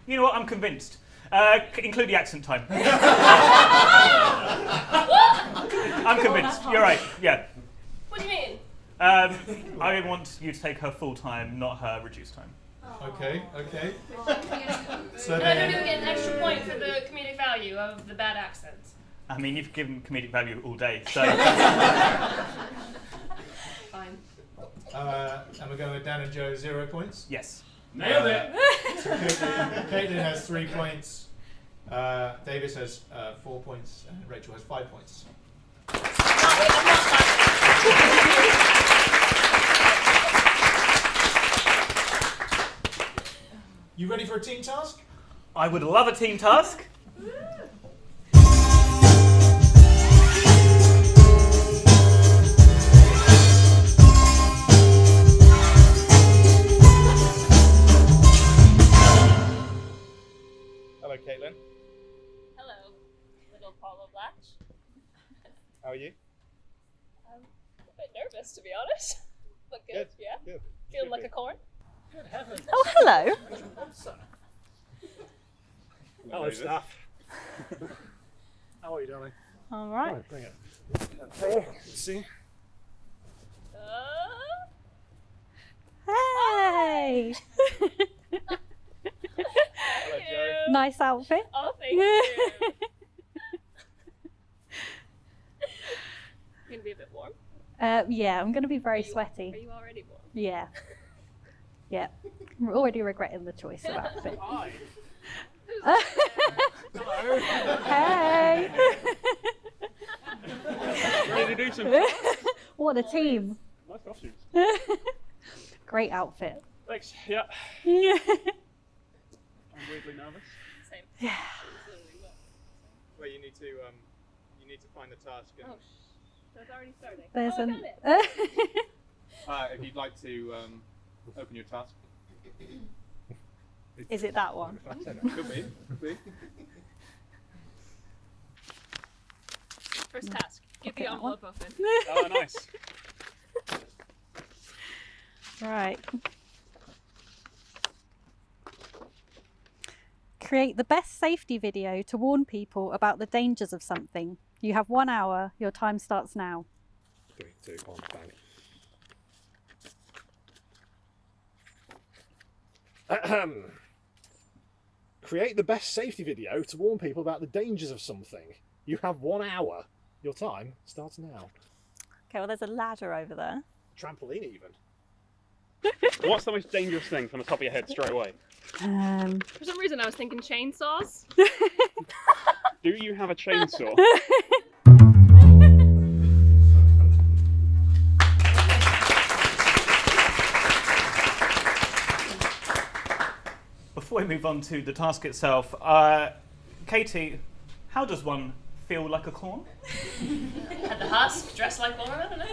Speaker 4: You know what? I'm convinced. Include the accent time. I'm convinced. You're right. Yeah.
Speaker 6: What do you mean?
Speaker 4: I want you to take her full time, not her reduced time.
Speaker 5: Okay.
Speaker 6: So I don't even get an extra point for the comedic value of the bad accents.
Speaker 4: I mean, you've given comedic value all day, so.
Speaker 6: Fine.
Speaker 5: And we're going with Dan and Joe 0 points.
Speaker 4: Yes.
Speaker 1: Nailed it.
Speaker 5: So Caitlin has 3 points. Davis has 4 points, and Rachel has 5 points. You ready for a team task?
Speaker 4: I would love a team task.
Speaker 5: Hello, Caitlin.
Speaker 12: Hello, little Paulo Blatch.
Speaker 5: How are you?
Speaker 12: I'm a bit nervous, to be honest. But good, yeah.
Speaker 5: Good.
Speaker 12: Feeling like a corn.
Speaker 5: Good heavens.
Speaker 13: Oh, hello.
Speaker 11: Hello, Staff. How are you, darling?
Speaker 13: All right.
Speaker 11: Right, bring it. Okay, see.
Speaker 13: Hey.
Speaker 12: Hello, Joe.
Speaker 13: Nice outfit.
Speaker 12: Oh, thank you. You gonna be a bit warm?
Speaker 13: Yeah, I'm going to be very sweaty.
Speaker 12: Are you already warm?
Speaker 13: Yeah. Yeah. I'm already regretting the choice of outfit.
Speaker 9: Hi.
Speaker 13: Hey.
Speaker 9: Ready to do some
Speaker 13: What a team.
Speaker 9: nice costumes.
Speaker 13: Great outfit.
Speaker 9: Thanks. Yeah.
Speaker 13: Yeah.
Speaker 9: I'm weirdly nervous.
Speaker 12: Same.
Speaker 13: Yeah.
Speaker 10: Well, you need to find the task. And,
Speaker 12: So it's already starting.
Speaker 13: There's
Speaker 12: I
Speaker 13: an.
Speaker 12: got it.
Speaker 10: if you'd like to open your task.
Speaker 13: Is it that one?
Speaker 10: Could be.
Speaker 12: First task. Get
Speaker 13: Okay,
Speaker 12: the
Speaker 13: that one.
Speaker 12: envelope open.
Speaker 9: Oh, nice.
Speaker 13: Right. Create the best safety video to warn people about the dangers of something. You have 1 hour. Your time starts now.
Speaker 11: 3, 2, 1, bang. Create the best safety video to warn people about the dangers of something. You have 1 hour. Your time starts now.
Speaker 2: Okay, well, there's a ladder over there.
Speaker 11: Trampoline, even.
Speaker 9: What's the most dangerous thing from the top of your head straight away?
Speaker 12: For some reason, I was thinking chainsaws.
Speaker 9: Do you have a chainsaw?
Speaker 4: Before we move on to the task itself, Katie, how does one feel like a corn?
Speaker 6: Had the husk, dressed like one, I don't know.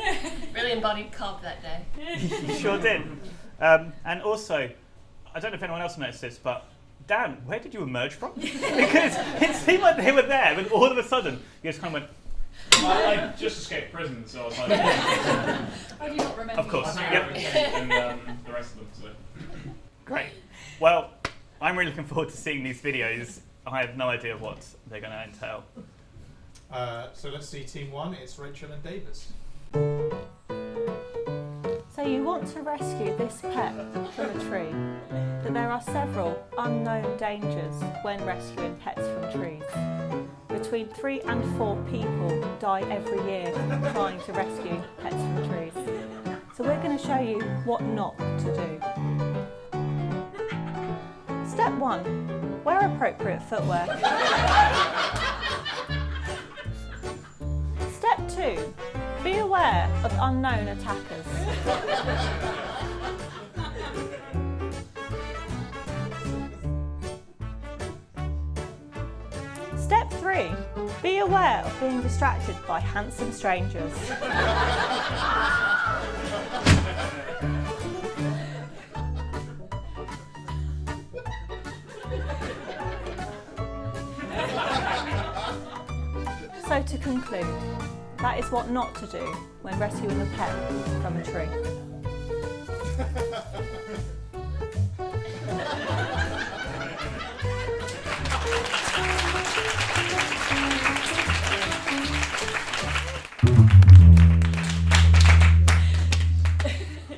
Speaker 6: Really embodied cob that day.
Speaker 4: You sure did. And also, I don't know if anyone else noticed this, but Dan, where did you emerge from? Because it seemed like they were there, but all of a sudden, you just kind of went.
Speaker 1: I just escaped prison, so I was like.
Speaker 8: I do not remember.
Speaker 4: Of course.
Speaker 1: I
Speaker 4: Yep.
Speaker 1: and the rest of them. So.
Speaker 4: Great. Well, I'm really looking forward to seeing these videos. I have no idea what they're going to entail.
Speaker 5: So let's see team 1. It's Rachel and Davis.
Speaker 2: So you want to rescue this pet from a tree, but there are several unknown dangers when rescuing pets from trees. Between 3 and 4 people die every year trying to rescue pets from trees. So we're going to show you what not to do. Step 1, wear appropriate footwear. Step 2, be aware of unknown attackers. Step 3, be aware of being distracted by handsome strangers. So to conclude, that is what not to do when rescuing a pet from a tree.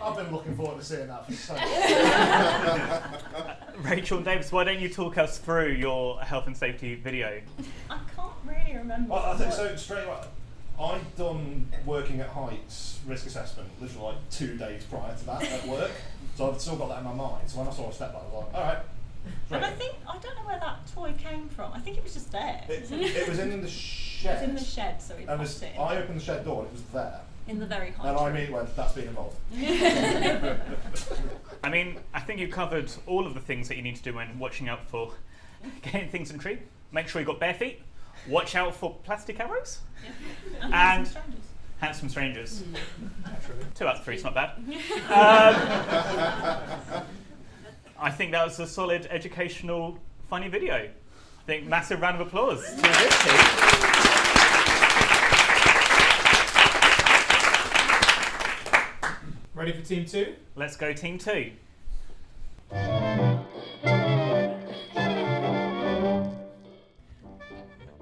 Speaker 3: I've been looking forward to seeing that for so long.
Speaker 4: Rachel and Davis, why don't you talk us through your health and safety video?
Speaker 2: I can't really remember.
Speaker 3: Well, I think so. Straight away, I'd done working at heights risk assessment literally like 2 days prior to that at work, so I've still got that in my mind. So when I saw a step ladder, I was like, all right.
Speaker 2: And I don't know where that toy came from. I think it was just there.
Speaker 3: It was in the shed.
Speaker 2: It's in the shed, so we
Speaker 3: And
Speaker 2: popped it in.
Speaker 3: I opened the shed door and it was there.
Speaker 2: In the very high
Speaker 3: And I
Speaker 2: tree.
Speaker 3: immediately went, that's being involved.
Speaker 4: I mean, I think you've covered all of the things that you need to do when watching out for getting things in the tree. Make sure you've got bare feet. Watch out for plastic arrows. And handsome strangers. 2 out of 3 is not bad. I think that was a solid, educational, funny video. I think massive round of applause to this team.
Speaker 5: Ready for team 2?
Speaker 4: Let's go team 2.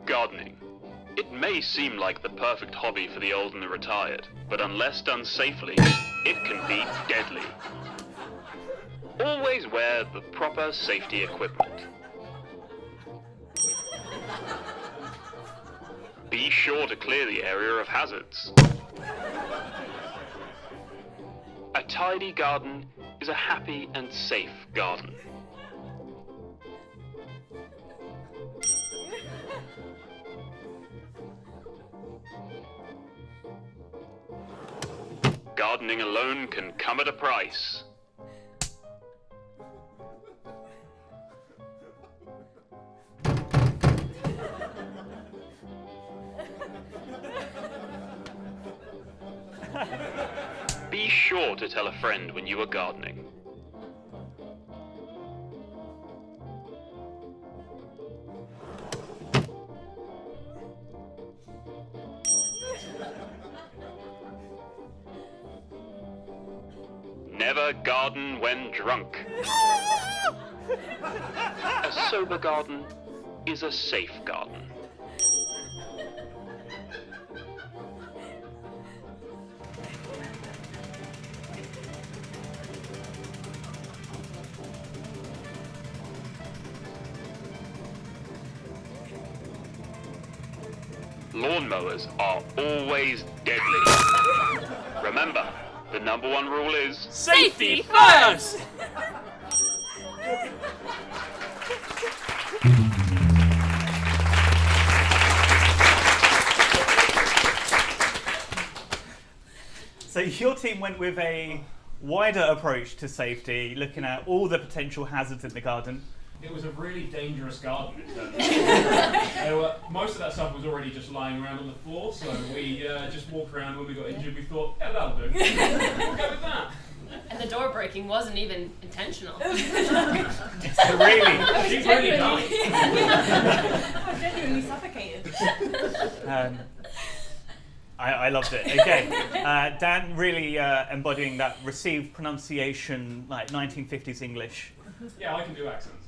Speaker 9: Gardening. It may seem like the perfect hobby for the old and the retired, but unless done safely, it can be deadly. Always wear the proper safety equipment. Be sure to clear the area of hazards. A tidy garden is a happy and safe garden. Gardening alone can come at a price. Be sure to tell a friend when you are gardening. Never garden when drunk. A sober garden is a safe garden. Lawnmowers are always deadly. Remember, the #1 rule is
Speaker 14: Safety first!
Speaker 4: So your team went with a wider approach to safety, looking at all the potential hazards in the garden.
Speaker 1: It was a really dangerous garden. Most of that stuff was already just lying around on the floor, so we just walked around. When we got injured, we thought, yeah, that'll do. We'll go with that.
Speaker 6: And the door breaking wasn't even intentional.
Speaker 4: She's really
Speaker 2: done. I genuinely suffocated.
Speaker 4: I loved it. Again, Dan really embodying that received pronunciation, like 1950s English.
Speaker 1: Yeah, I can do accents.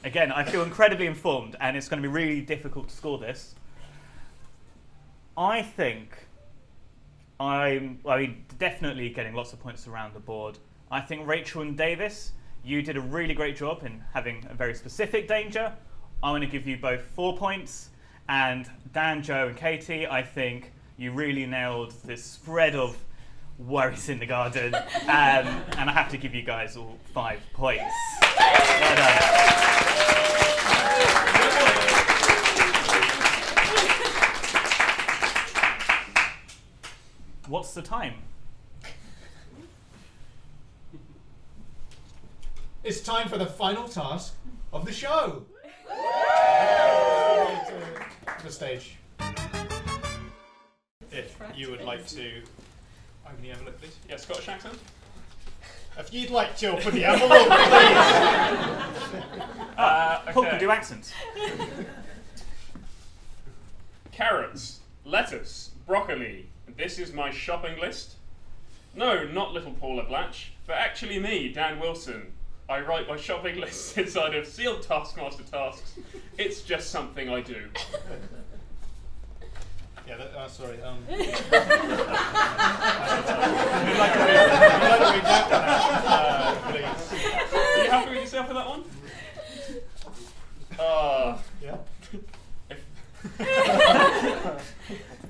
Speaker 4: Again, I feel incredibly informed, and it's going to be really difficult to score this. I think definitely getting lots of points around the board. I think Rachel and Davis, you did a really great job in having a very specific danger. I'm going to give you both 4 points. And Dan, Joe, and Katie, I think you really nailed this spread of worries in the garden. And I have to give you guys all 5 points. Well done. What's the time?
Speaker 5: It's time for the final task of the show. To the stage. If you would like to open the envelope, please.
Speaker 9: Yeah, Scottish accent?
Speaker 5: If you'd like to open the envelope, please.
Speaker 4: Poulter, do accents.
Speaker 9: Carrots, lettuce, broccoli. This is my shopping list. No, not little Paula Blatch, but actually me, Dan Wilson. I write my shopping lists inside of sealed Taskmaster tasks. It's just something I do.
Speaker 5: Yeah, sorry.
Speaker 9: Would you like to read that one, please? Are you happy with yourself for that one?
Speaker 5: Yeah.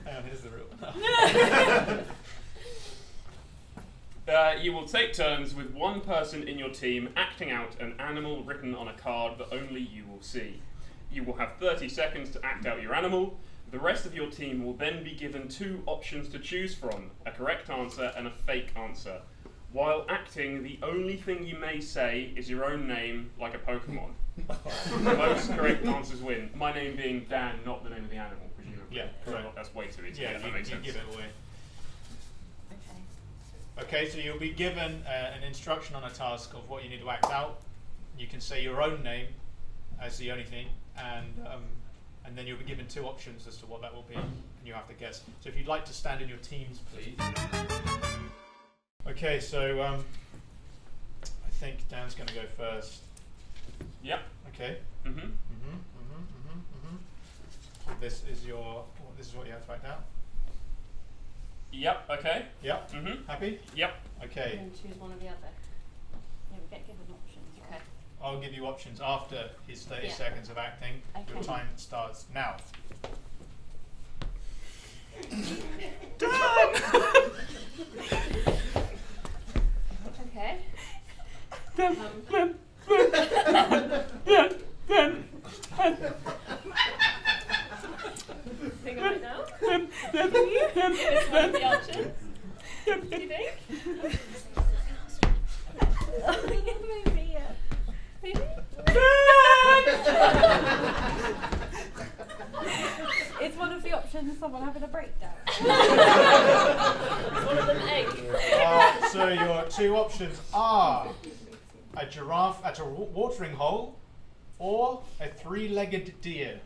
Speaker 9: Hang on, here's the real one.
Speaker 1: You will take turns with one person in your team acting out an animal written on a card that only you will see. You will have 30 seconds to act out your animal. The rest of your team will then be given 2 options to choose from, a correct answer and a fake answer. While acting, the only thing you may say is your own name, like a Pokemon. Most correct answers win. My name being Dan, not the name of the animal, presumably.
Speaker 5: Yeah, correct.
Speaker 1: That's way too easy.
Speaker 5: Yeah,
Speaker 1: That makes sense.
Speaker 5: give it away. Okay, so you'll be given an instruction on a task of what you need to act out. You can say your own name as the only thing, and then you'll be given 2 options as to what that will be, and you have to guess. So if you'd like to stand in your teams, please. Okay, so I think Dan's going to go first.
Speaker 1: Yep.
Speaker 5: Okay.
Speaker 1: Mm-hmm.
Speaker 5: So this is what you have to act out.
Speaker 1: Yep. Okay.
Speaker 5: Yep.
Speaker 1: Mm-hmm.
Speaker 5: Happy?
Speaker 1: Yep.
Speaker 5: Okay.
Speaker 6: And then choose one or the other.
Speaker 8: Yeah, we get given options.
Speaker 6: Okay.
Speaker 5: I'll give you options after his 30
Speaker 6: Yeah.
Speaker 5: seconds of acting.
Speaker 6: Okay.
Speaker 5: Your time starts now.
Speaker 6: Okay. Think of it now. This one's the options. Do you think?
Speaker 8: Maybe, yeah.
Speaker 6: Maybe?
Speaker 8: Is one of the options someone having a breakdown?
Speaker 6: Is one of them egg?
Speaker 5: So your 2 options are a giraffe at a watering hole or a 3-legged deer.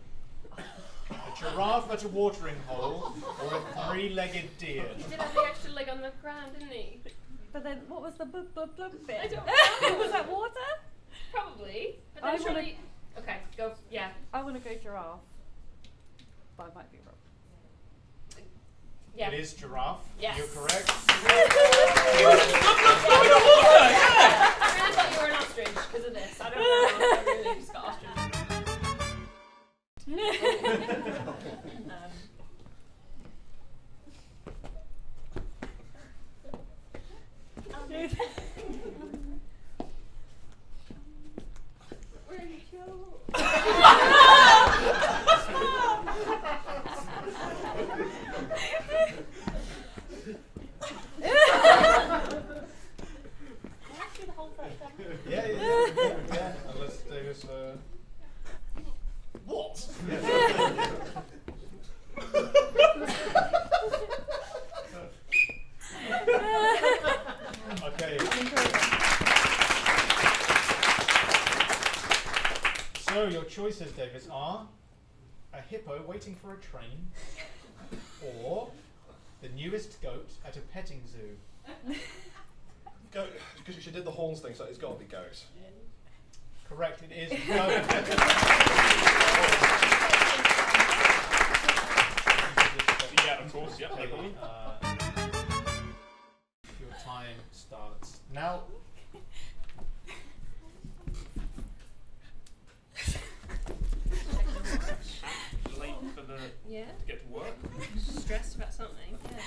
Speaker 5: A giraffe at a watering hole or a 3-legged deer.
Speaker 6: He did have the extra leg on the ground, didn't he?
Speaker 8: But then, what was the blub blub blub bit?
Speaker 6: I don't know.
Speaker 8: Was that water?
Speaker 6: Probably. But
Speaker 8: I
Speaker 6: then
Speaker 8: wanna-
Speaker 6: surely... Okay, go. Yeah.
Speaker 8: I want to go giraffe, but I might be wrong.
Speaker 6: Yeah.
Speaker 5: It is giraffe.
Speaker 6: Yes.
Speaker 5: You're correct.
Speaker 6: I really thought you were an ostrich because of this. I don't know. I really just got ostrich. Where did you go?
Speaker 5: Yeah. Unless Davis.
Speaker 3: What?
Speaker 5: Okay. So your choices, Davis, are a hippo waiting for a train, or the newest goat at a petting zoo.
Speaker 3: Goat, because she did the horns thing, so it's got to be goat.
Speaker 5: Correct, it is goat.
Speaker 1: Yeah, of course. Yep. No problem.
Speaker 5: Your time starts now.
Speaker 1: Late for the
Speaker 6: Yeah.
Speaker 1: to get to work.
Speaker 6: Stressed about something. Yeah.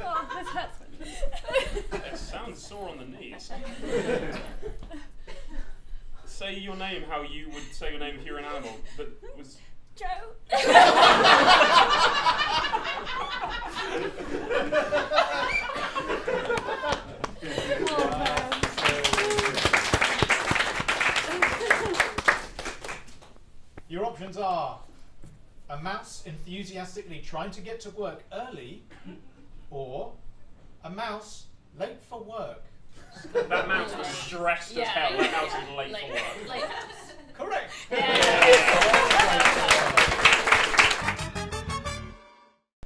Speaker 8: Oh, this hurts.
Speaker 1: It sounds sore on the knees. Say your name how you would say your name if you were an animal, but was
Speaker 8: Joe.
Speaker 5: Your options are a mouse enthusiastically trying to get to work early, or a mouse late for work.
Speaker 1: that mouse was stressed as hell. That mouse was late for work.
Speaker 6: Late house.
Speaker 5: Correct.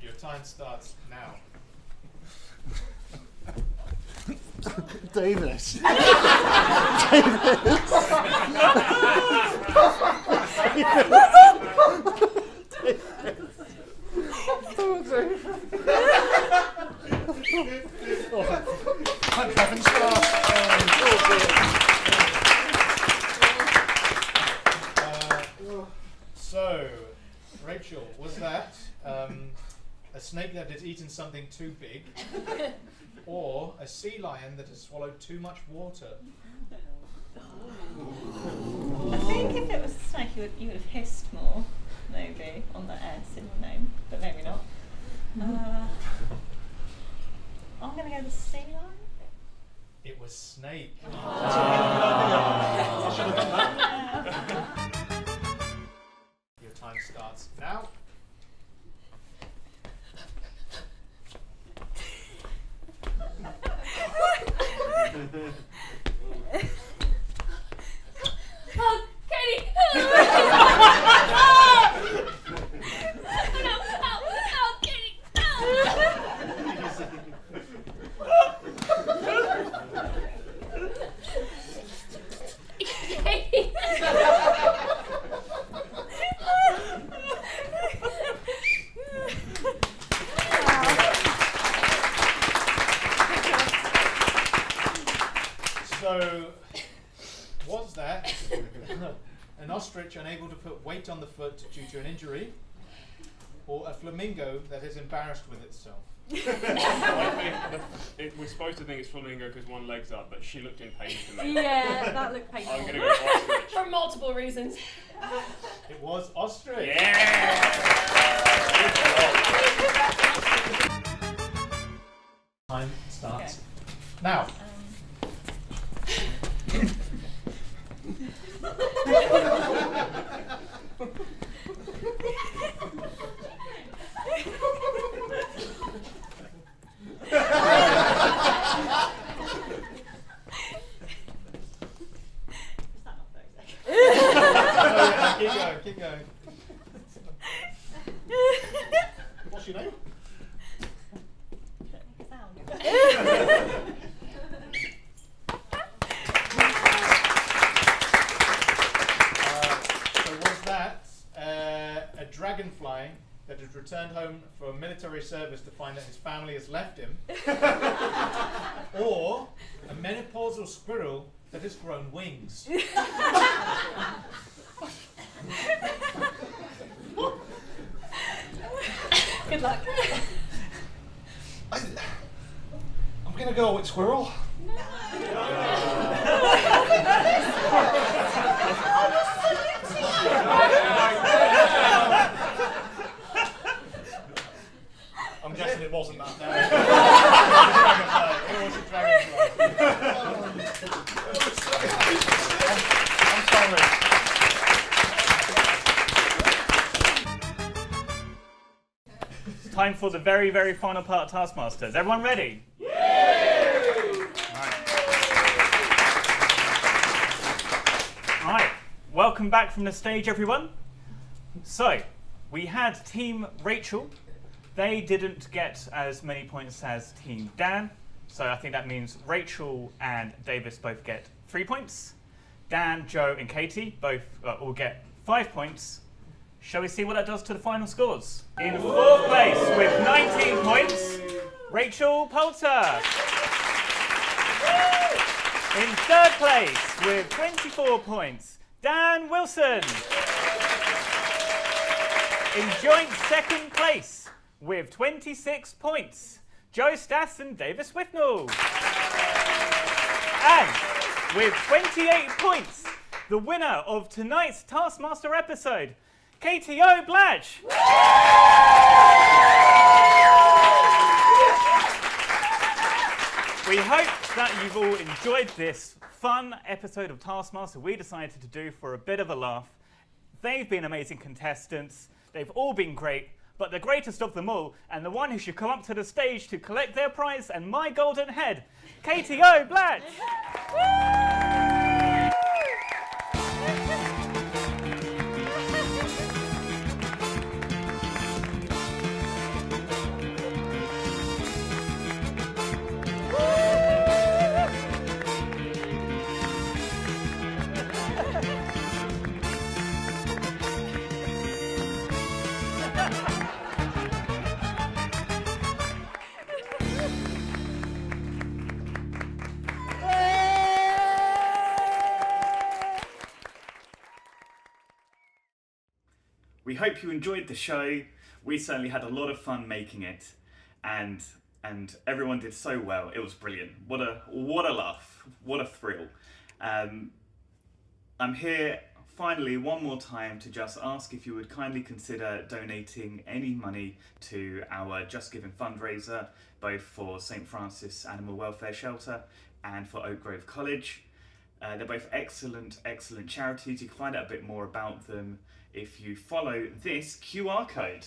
Speaker 5: Your time starts now.
Speaker 11: Davis.
Speaker 5: So, Rachel, was that a snake that has eaten something too big, or a sea lion that has swallowed too much water.
Speaker 2: I think if it was a snake, you would have hissed more, maybe, on the S in your name, but maybe not. I'm going to go with sea lion.
Speaker 5: It was snake.
Speaker 3: I should have done that.
Speaker 5: Your time starts now.
Speaker 12: Oh, Katie! Oh, Katie! Katie!
Speaker 5: So, was that an ostrich unable to put weight on the foot due to an injury, or a flamingo that is embarrassed with itself?
Speaker 9: I think we're supposed to think it's flamingo because one leg's up, but she looked in pain to me.
Speaker 8: Yeah, that looked painful.
Speaker 9: I'm going to go ostrich.
Speaker 12: For multiple reasons.
Speaker 5: It was ostrich.
Speaker 9: Yeah!
Speaker 5: Time starts now. Keep going.
Speaker 3: What's your name?
Speaker 5: So was that a dragonfly that has returned home from military service to find that his family has left him, or a menopausal squirrel that has grown wings?
Speaker 8: Good luck.
Speaker 3: I'm going to go with squirrel.
Speaker 5: I'm guessing it wasn't that. It was a dragonfly. I'm sorry.
Speaker 4: It's time for the very, very final part of Taskmaster. Is everyone ready? Right, welcome back from the stage, everyone. So, we had Team Rachel. They didn't get as many points as Team Dan, so I think that means Rachel and Davis both get 3 points. Dan, Joe, and Katie both all get 5 points. Shall we see what that does to the final scores? In fourth place with 19 points, Rachel Poulter. In third place with 24 points, Dan Wilson. In joint second place with 26 points, Joe Stass and Davis Withnall. And with 28 points, the winner of tonight's Taskmaster episode, Katie O. Blatch. We hope that you've all enjoyed this fun episode of Taskmaster we decided to do for a bit of a laugh. They've been amazing contestants. They've all been great, but the greatest of them all, and the one who should come up to the stage to collect their prize and my golden head, Katie O. Blatch. We hope you enjoyed the show. We certainly had a lot of fun making it, and everyone did so well. It was brilliant. What a laugh. What a thrill. I'm here finally one more time to just ask if you would kindly consider donating any money to our Just Giving fundraiser, both for St Francis Animal Welfare Shelter and for Oak Grove College. They're both excellent charities. You can find out a bit more about them if you follow this QR code.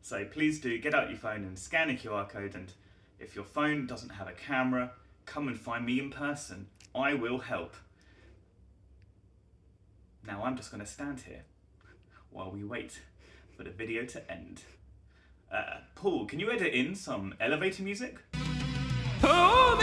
Speaker 4: So please do get out your phone and scan a QR code, and if your phone doesn't have a camera, come and find me in person. I will help. Now I'm just going to stand here while we wait for the video to end. Paul, can you edit in some elevator music?
Speaker 14: Oh,